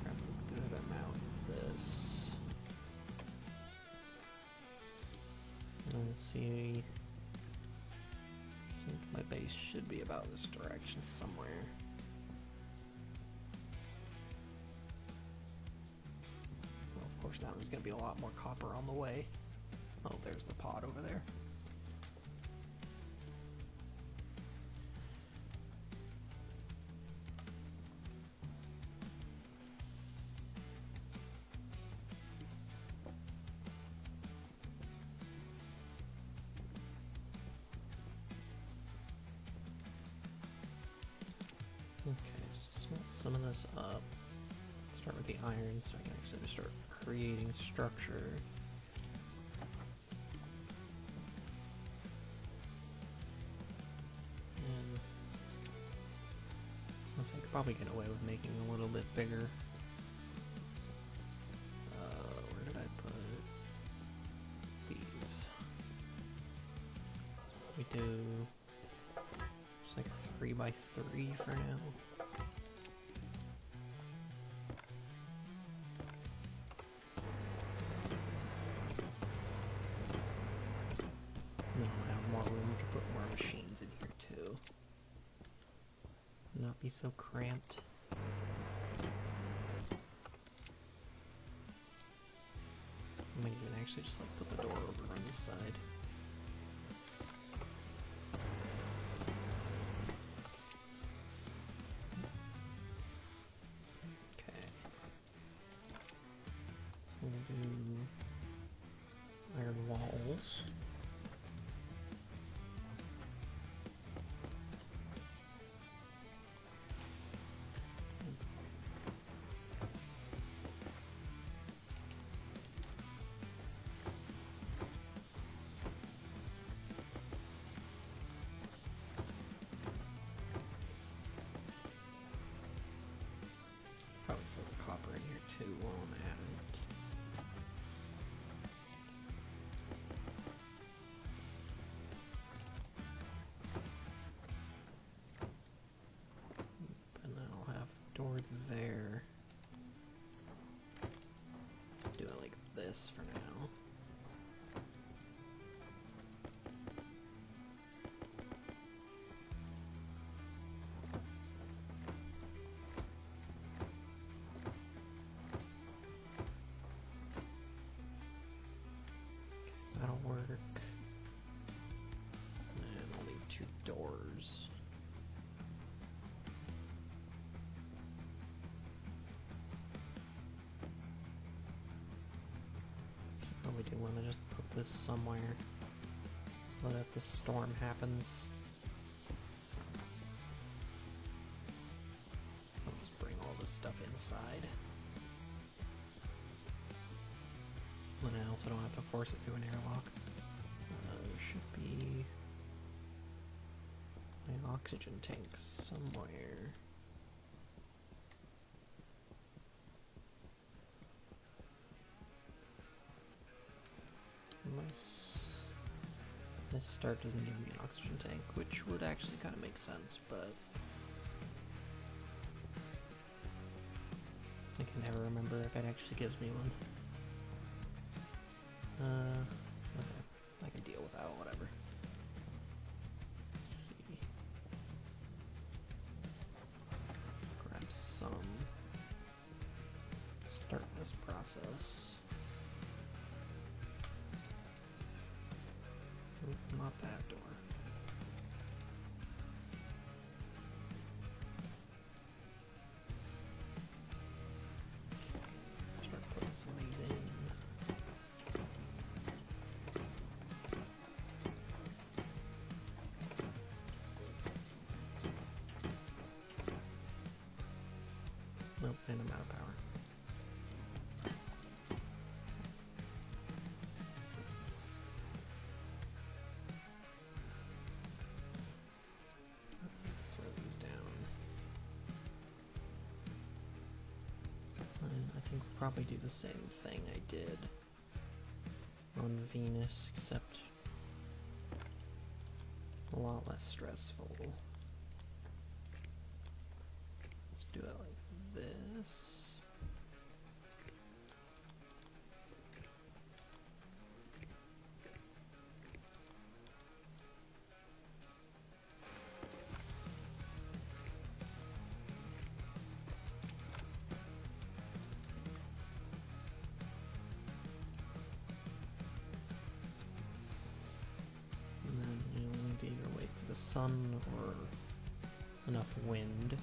Grab a good amount of this. Let's see. I think my base should be about this direction somewhere. Well, of course, now there's going to be a lot more copper on the way. Oh, there's the pod over there. Okay, so smelt some of this up. Start with the iron so I can actually start creating structure. And I could probably get away with making a little bit bigger. Where did I put these? So we do just like 3x3 for now. And then I'll have more room to put more machines in here too. Not be so cramped. I might even actually just like put the door over on this side. Okay. So we'll do iron walls. Probably throw the copper in here too while I'm at it. And then I'll have door there. Do it like this for now. That'll work. And I'll need 2 doors. Probably do want to just put this somewhere. But if the storm happens, I'll just bring all this stuff inside. And I also don't have to force it through an airlock. There should be my oxygen tank somewhere. Unless this start doesn't give me an oxygen tank, which would actually kind of make sense, but I can never remember if it actually gives me one. Okay. I can deal without, whatever. Let's see. Grab some. Start this process. Oop, not that door. Start putting some of these in. Nope, and I'm out of power. Throw these down. And I think we'll probably do the same thing I did on Venus, except a lot less stressful. Let's do it like this. And then you'll need to either wait for the sun or enough wind.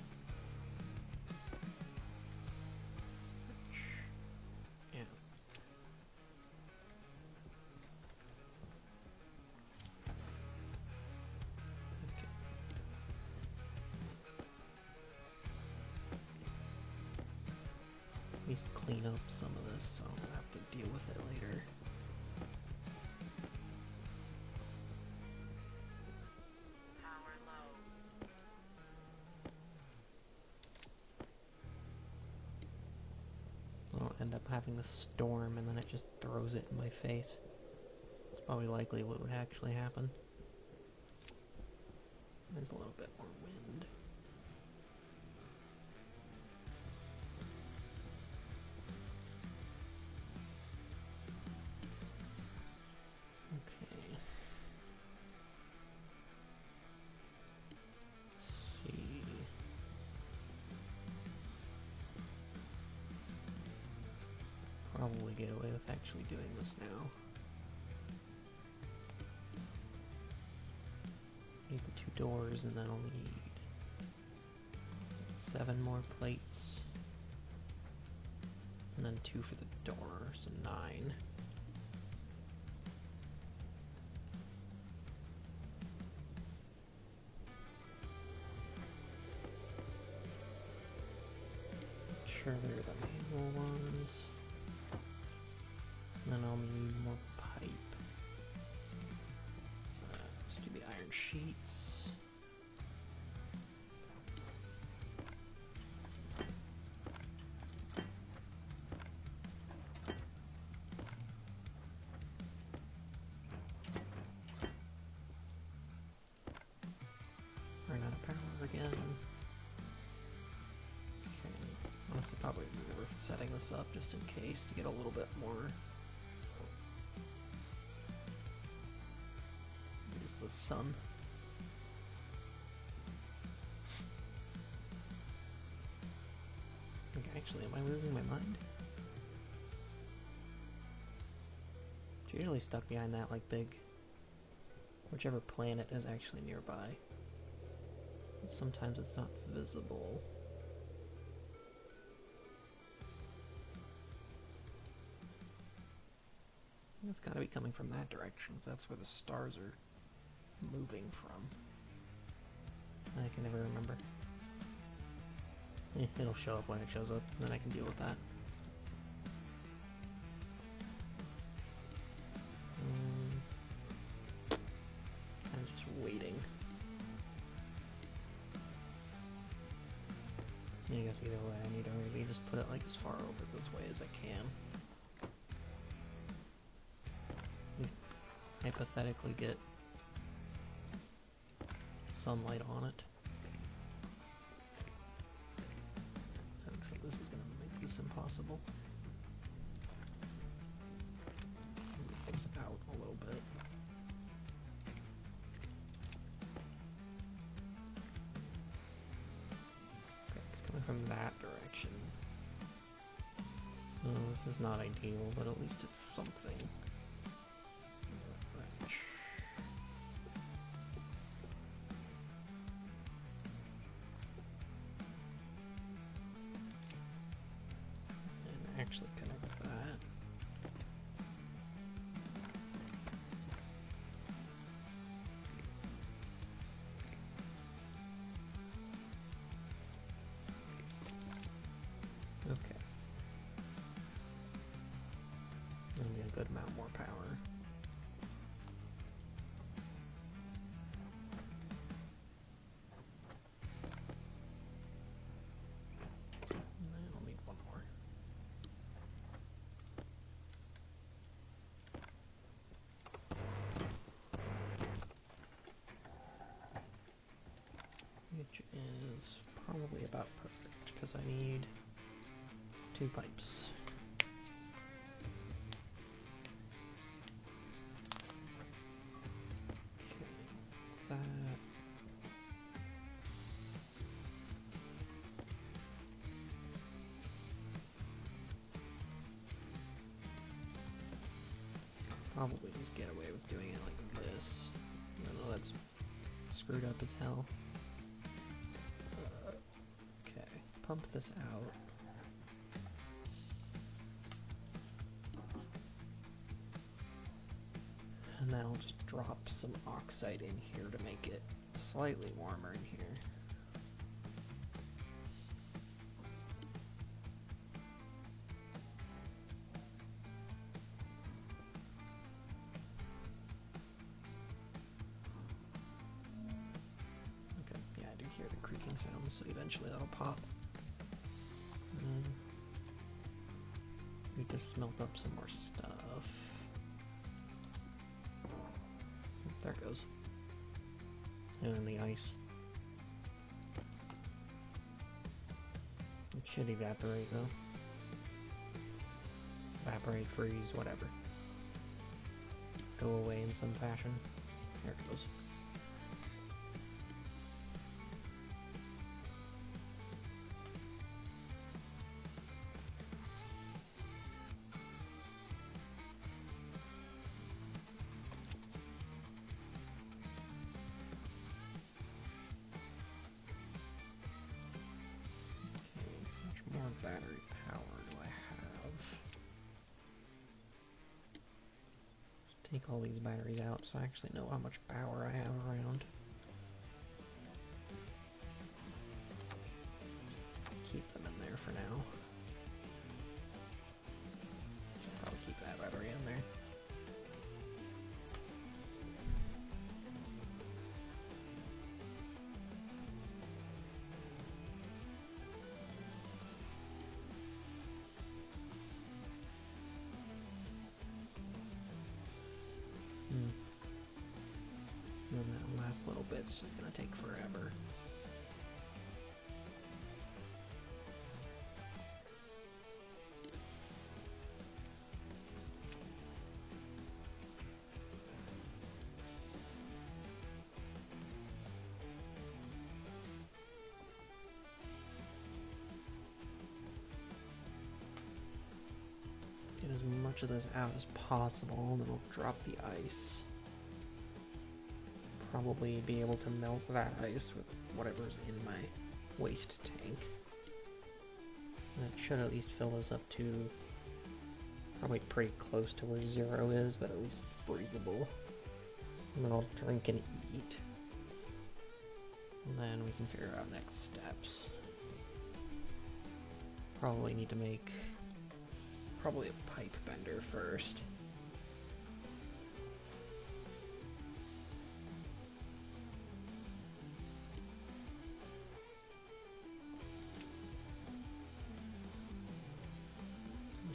Yeah. Okay. At least clean up some of this so I don't have to deal with it later. Power low. I'll end up having the storm and then it just throws it in my face. It's probably likely what would actually happen. There's a little bit more wind. Okay. Let's see. Probably get away with actually doing this now. Need the 2 doors and then I'll need 7 more plates. And then 2 for the door, so 9. Sure, they're the manual ones. And then I'll need more pipe. Let's do the iron sheets. Run out of power again. Okay, honestly probably be worth setting this up just in case to get a little bit more. Use the sun. Okay, actually, am I losing my mind? It's usually stuck behind that like big, whichever planet is actually nearby. Sometimes it's not visible. It's gotta be coming from that direction, 'cause that's where the stars are moving from. I can never remember. It'll show up when it shows up, and then I can deal with that. way. I need to really just put it like as far over this way as I can. At least hypothetically get sunlight on it. Except this is going to make this impossible. Move this out a little bit. Okay, it's coming from that direction. Oh, this is not ideal, but at least it's something. And actually connect that. Okay. That'll be a good amount more power. I'll need one more. Which is probably about perfect, because I need 2 pipes. Okay, that. Probably just get away with doing it like this, even though that's screwed up as hell. Okay, pump this out. And then I'll just drop some oxide in here to make it slightly warmer in here. Okay, yeah, I do hear the creaking sounds, so eventually that'll pop. We just smelt up some more stuff. There it goes. And then the ice. It should evaporate though. Evaporate, freeze, whatever. Go away in some fashion. There it goes. How much more battery power do I have? Just take all these batteries out so I actually know how much power I have around. Keep them in there for now. Should probably keep that battery in there. And then that last little bit's just gonna take forever. Get as much of this out as possible, and then I'll drop the ice. Probably be able to melt that ice with whatever's in my waste tank. That should at least fill this up to probably pretty close to where 0 is, but at least breathable. And then I'll drink and eat. And then we can figure out next steps. Probably need to make probably a pipe bender first.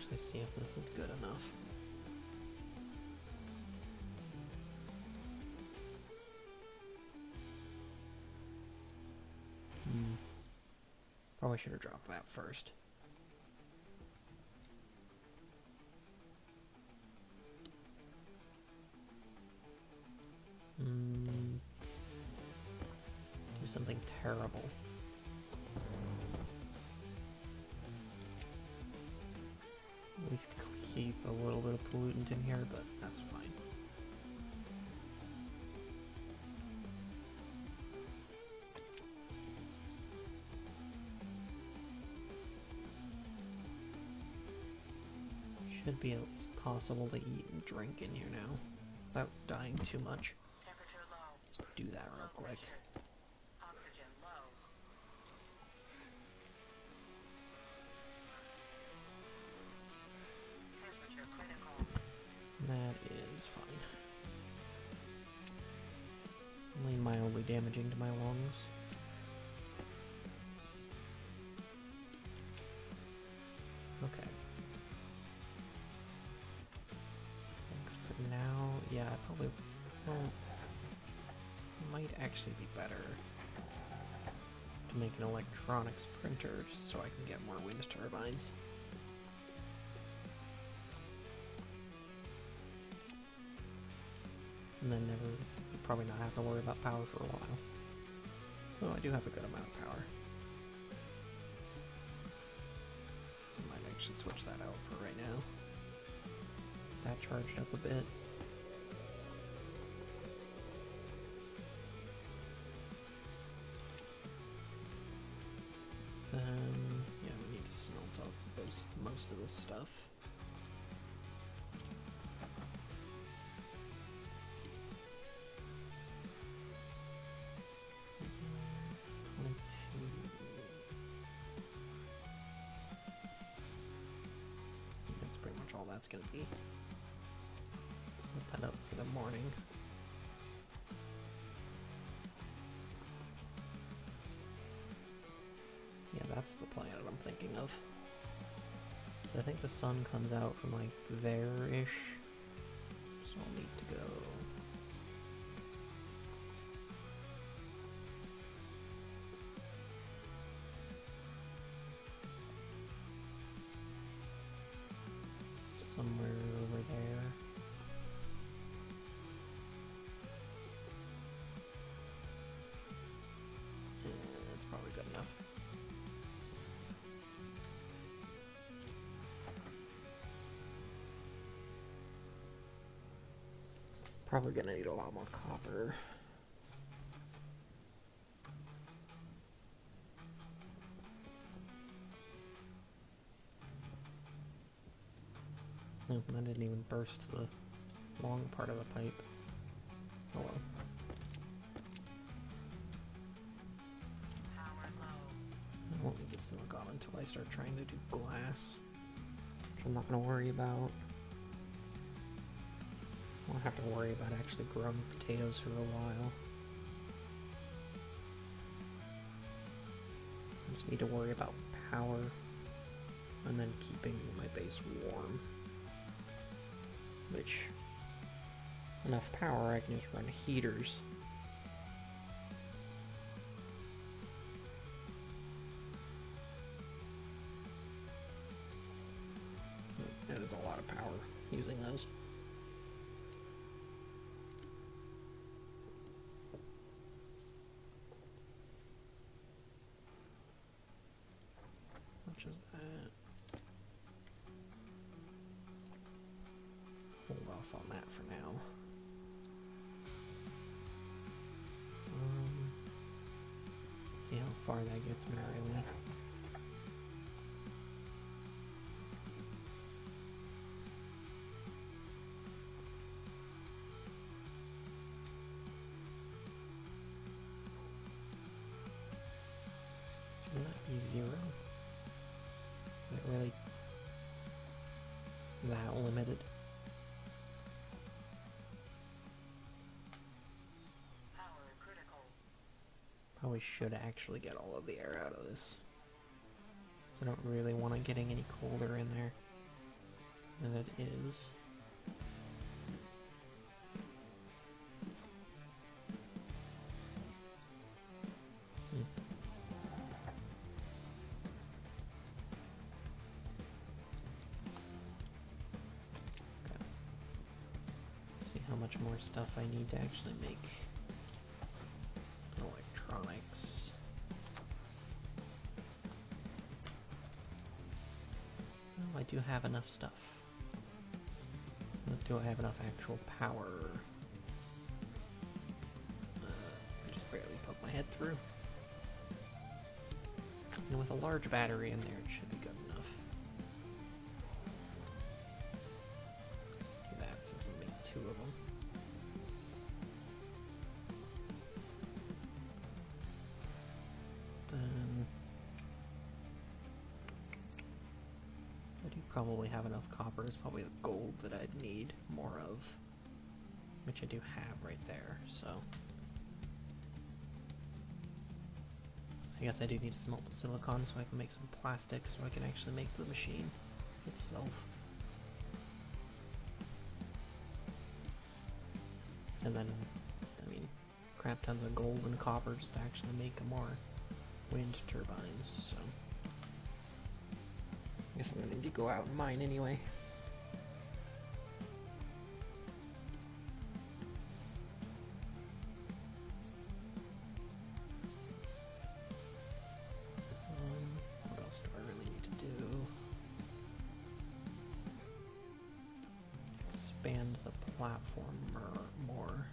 Actually see if this is good enough. Probably should have dropped that first. Do something terrible. At least keep a little bit of pollutant in here, but that's fine. Should be possible to eat and drink in here now without dying too much. Temperature low. Let's do that real quick. Oxygen low. Temperature critical. That is fine. Only mildly damaging to my lungs. Okay. For now, yeah, probably, well, might actually be better to make an electronics printer just so I can get more wind turbines. And then probably not have to worry about power for a while. So I do have a good amount of power. I might actually switch that out for right now. That charged up a bit. Then, yeah, we need to smelt up most of this stuff. That's pretty much all that's gonna be. Set that up for the morning. Yeah, that's the planet I'm thinking of. So I think the sun comes out from like there-ish. So I'll need to go. Somewhere over there. Yeah, that's probably good enough. Probably gonna need a lot more copper. Oh, I didn't even burst the long part of the pipe. Oh well. Power low. I won't need the silicon until I start trying to do glass, which I'm not gonna worry about. I won't have to worry about actually growing potatoes for a while. I just need to worry about power and then keeping my base warm. Which, enough power, I can just run heaters. That is a lot of power using those. How much is that? Hold off on that for now. See how far that gets me, really. Should that be 0? Is it really that limited? Power critical. Probably should actually get all of the air out of this. I don't really want it getting any colder in there. And it is. Okay. See how much more stuff I need to actually make electronics. Well, I do have enough stuff. But do I have enough actual power? I just barely poke my head through. And with a large battery in there, it should be good enough. Do that, so we can make 2 of them. Then I do probably have enough copper. It's probably the gold that I'd need more of, which I do have right there, so I guess I do need to smelt the silicon so I can make some plastic so I can actually make the machine itself. And then, I mean, crap tons of gold and copper just to actually make more wind turbines, so I guess I'm gonna need to go out and mine anyway. What else do I really need to do? Expand the platform more.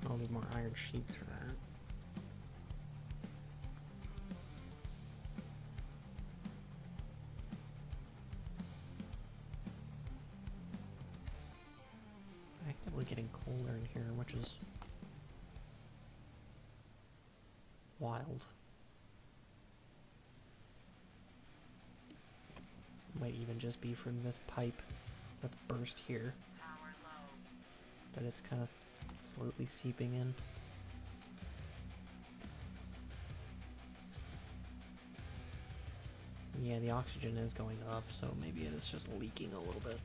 I'll need more iron sheets for that. It's actively getting colder in here, which is wild. Might even just be from this pipe that's burst here. Power low. But it's kind of slowly seeping in. Yeah, the oxygen is going up, so maybe it is just leaking a little bit.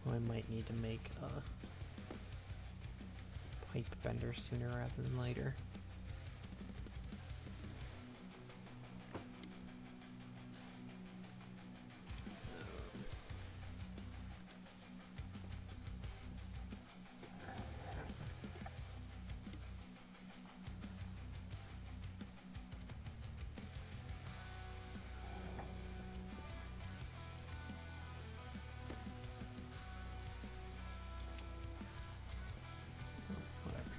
I might need to make a pipe bender sooner rather than later. Whatever.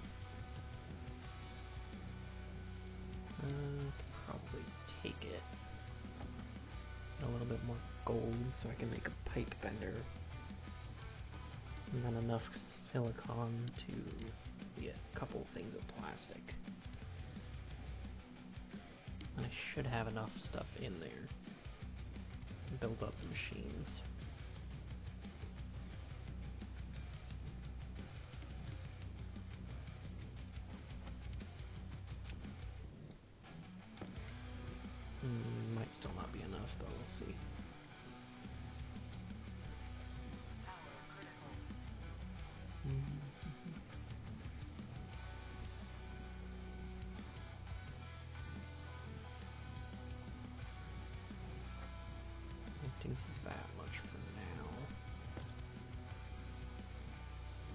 Could probably take it. A little bit more gold so I can make a pipe bender. And then enough silicon to get a couple things of plastic. I should have enough stuff in there to build up the machines. Might still not be enough, but we'll see. Power critical. I'll do that much for now.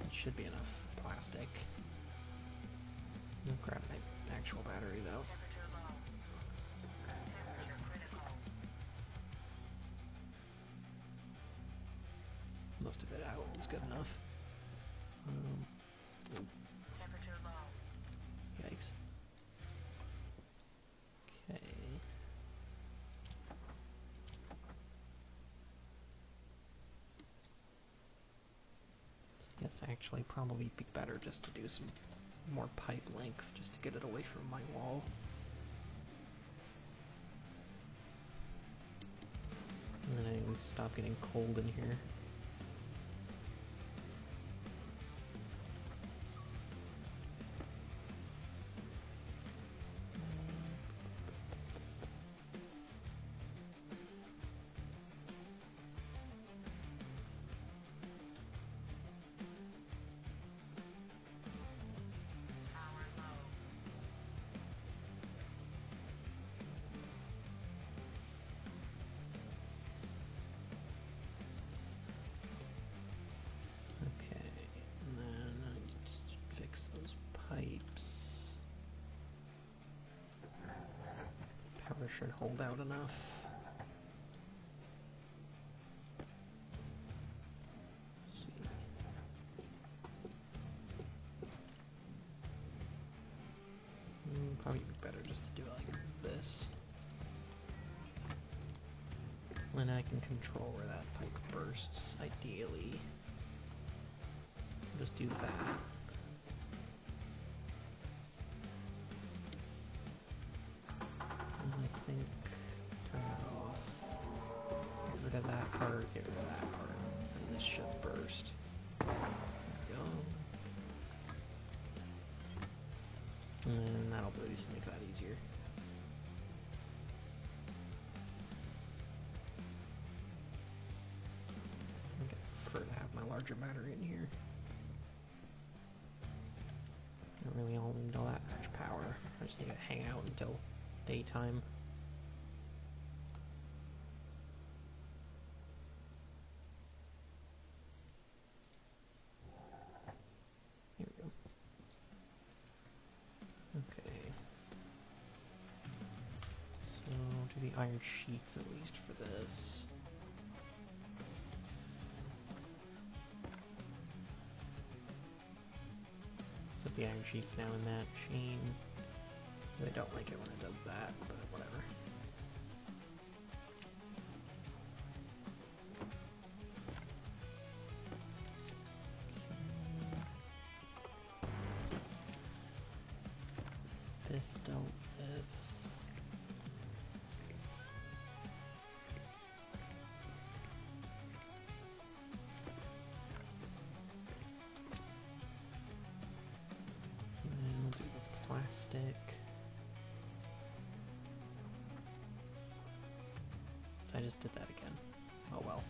It should be enough plastic. I'll grab my actual battery though. Temperature low. Temperature critical. Most of it out is good enough. Temperature low. Yikes. Okay. Yes, actually probably be better just to do some more pipe length just to get it away from my wall. And then I can stop getting cold in here. power should hold out enough. Let's see. Probably be better just to do it like this. Then I can control where that pipe bursts, ideally. Just do that. And I think turn that off. Get rid of that part, get rid of that part. And this should burst. There we go. And then that'll at least make that easier. I think I prefer to have my larger battery in here. Don't really all need all that much power. I just need to hang out until daytime. Here we go. Okay. So do the iron sheets at least for this. Set the iron sheets now in that chain. I don't like it when it does that, but whatever. This don't this. And then we'll do the plastic. I just did that again. Oh well.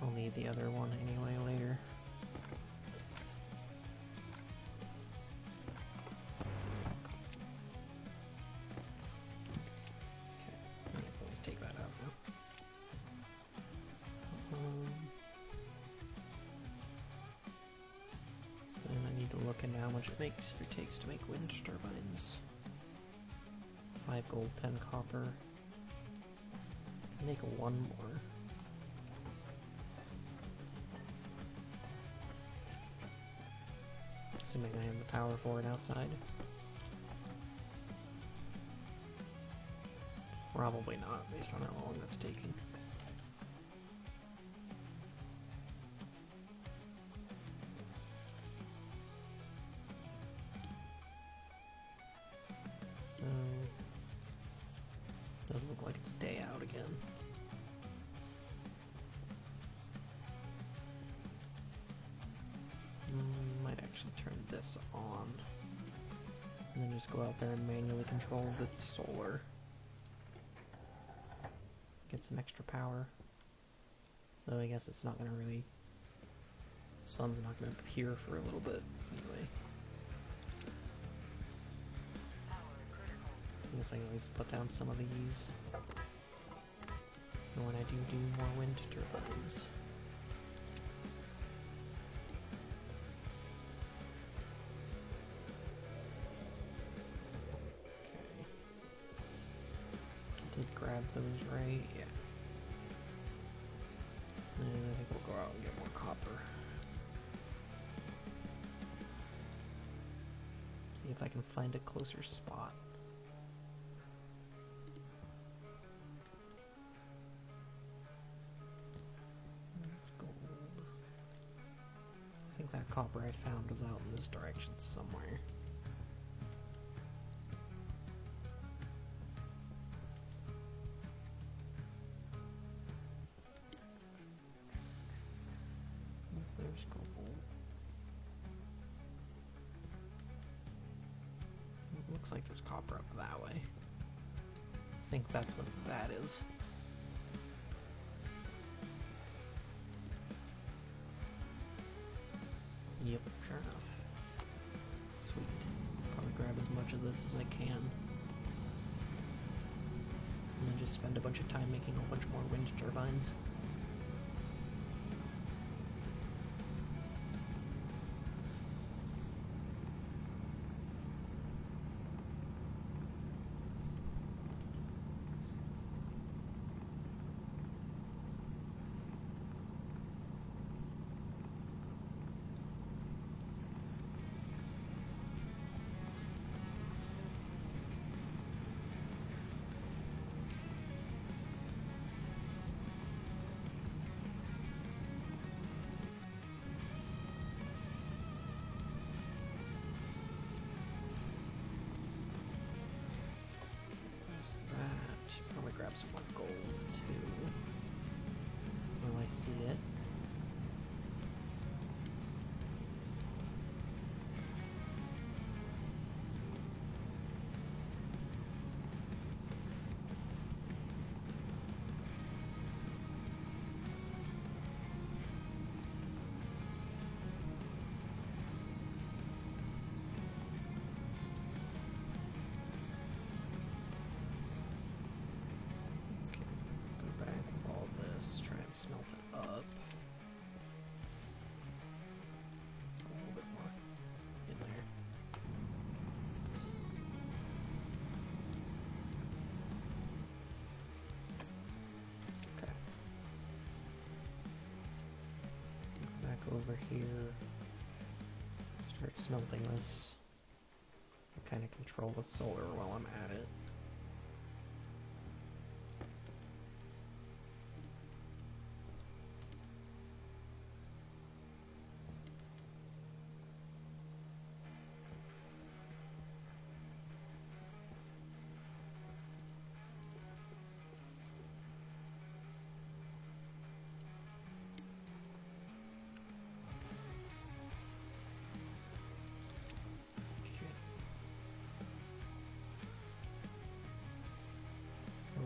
I'll need the other one anyway later. Okay, let's take that out now. So then I need to look into how much it takes to make wind turbines. 5 gold, 10 copper. Make one more. Assuming I have the power for it outside. Probably not, based on how long that's taking. Does look like it's day out again. Might actually turn this on. And then just go out there and manually control the solar. Get some extra power. Though I guess it's not gonna really... Sun's not gonna appear for a little bit, anyway. I guess I can at least put down some of these. And when I do more wind turbines. Did grab those right, yeah. And I think we'll go out and get more copper. See if I can find a closer spot. That's gold. I think that copper I found was out in this direction somewhere. There's gold. It looks like there's copper up that way. I think that's what that is. Yep, sure enough. Sweet. Probably grab as much of this as I can. And then just spend a bunch of time making a bunch more wind turbines. some more gold too. Will I see it? Smelt it up. A little bit more in there. Okay. Back over here. Start smelting this. Kind of control the solar while I'm at it.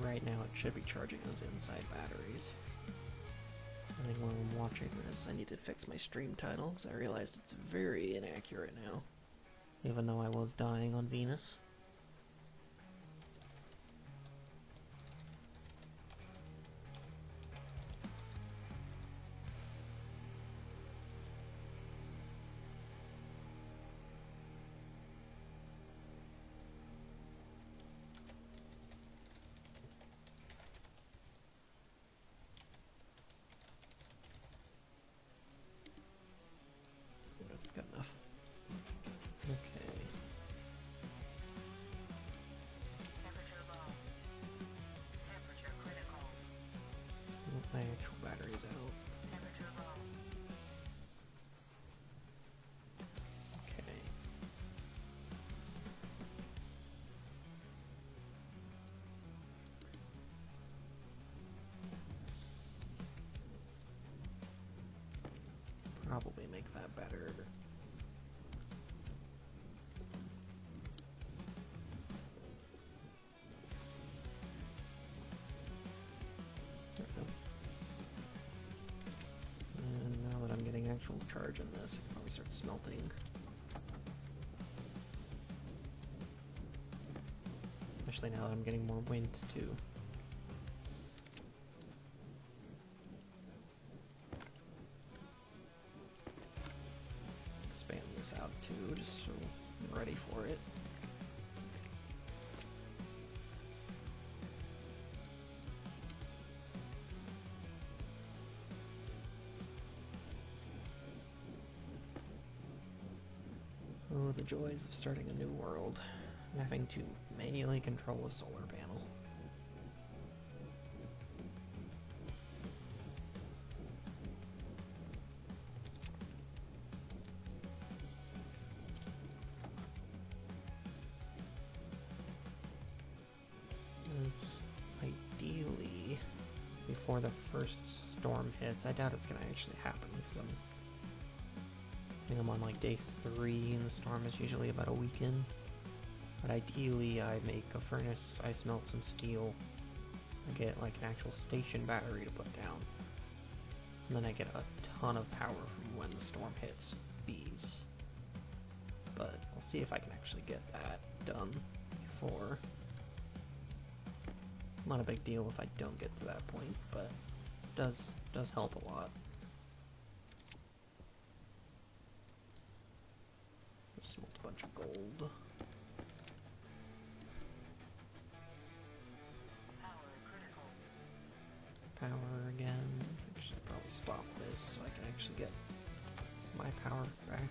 Right now it should be charging those inside batteries. I think while I'm watching this I need to fix my stream title because I realized it's very inaccurate now. Even though I was dying on Venus. Got enough. Okay. Temperature low. Temperature critical. My actual battery's out. Temperature low. Okay. Probably make that better. And now that I'm getting actual charge in this, I can probably start smelting. Especially now that I'm getting more wind too. Expand this out too, just so I'm ready for it. Oh, the joys of starting a new world. And having to manually control a solar panel. Because ideally, before the first storm hits, I doubt it's going to actually happen because I think I'm on like day 3 and the storm is usually about a week in. But ideally I make a furnace, I smelt some steel, I get like an actual station battery to put down. And then I get a ton of power from when the storm hits these. But I'll see if I can actually get that done before. Not a big deal if I don't get to that point, but it does help a lot. Just smelt a bunch of gold. Power critical. Power again. I should probably stop this so I can actually get my power back.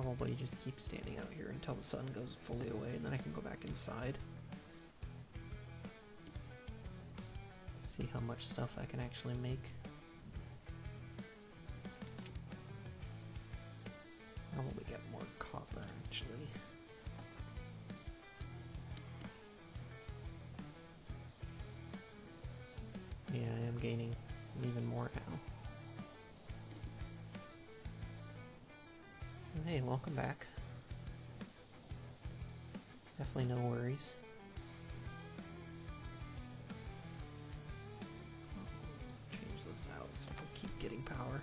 probably just keep standing out here until the sun goes fully away, and then I can go back inside. See how much stuff I can actually make. Probably get more copper, actually. Yeah, I am gaining even more now. Hey, welcome back. Definitely no worries. Change this out so I can keep getting power.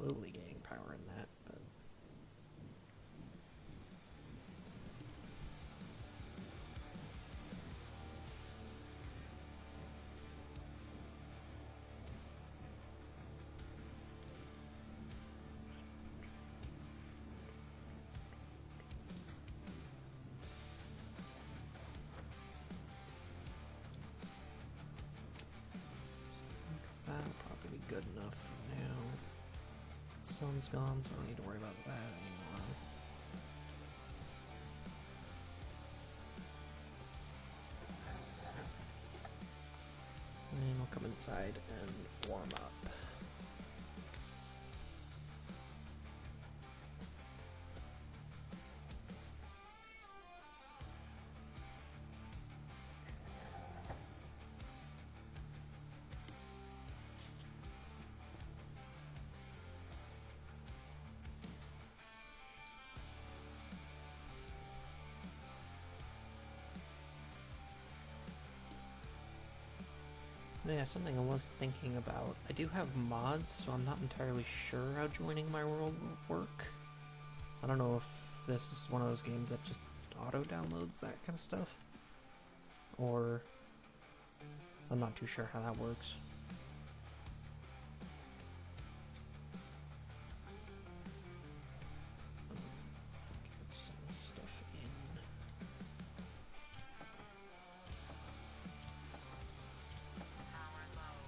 Slowly gaining power in that, but that'll probably be good enough for now. Sun's gone, so I don't need to worry about that anymore. And we'll come inside and warm up. Yeah, something I was thinking about. I do have mods, so I'm not entirely sure how joining my world will work. I don't know if this is one of those games that just auto-downloads that kind of stuff, or I'm not too sure how that works. Get some stuff in. Power low.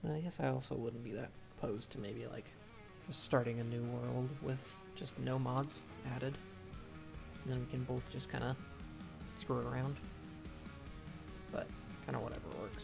I guess I also wouldn't be that opposed to maybe like just starting a new world with just no mods added. And then we can both just kind of screw around. But kind of whatever works.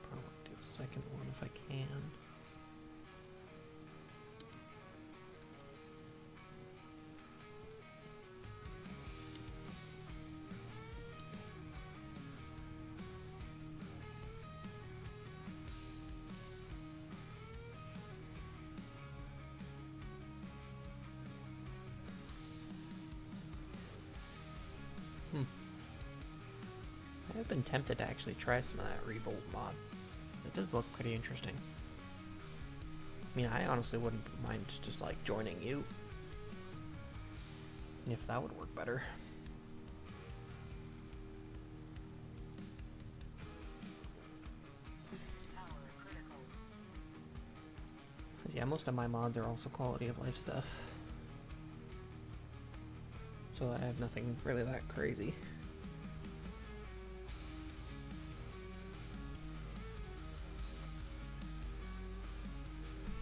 Probably do a second one if I can. I've been tempted to actually try some of that Revolt mod. It does look pretty interesting. I mean, I honestly wouldn't mind just like joining you, if that would work better. Power critical. 'Cause, yeah, most of my mods are also quality of life stuff. So I have nothing really that crazy.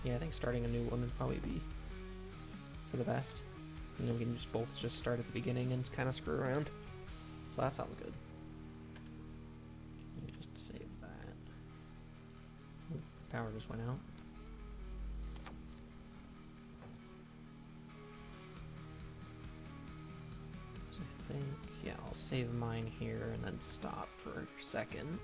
Yeah, I think starting a new one would probably be for the best. And then we can just both just start at the beginning and kind of screw around. So that sounds good. Let me just save that. Ooh, power just went out. So I think, yeah, I'll save mine here and then stop for a second.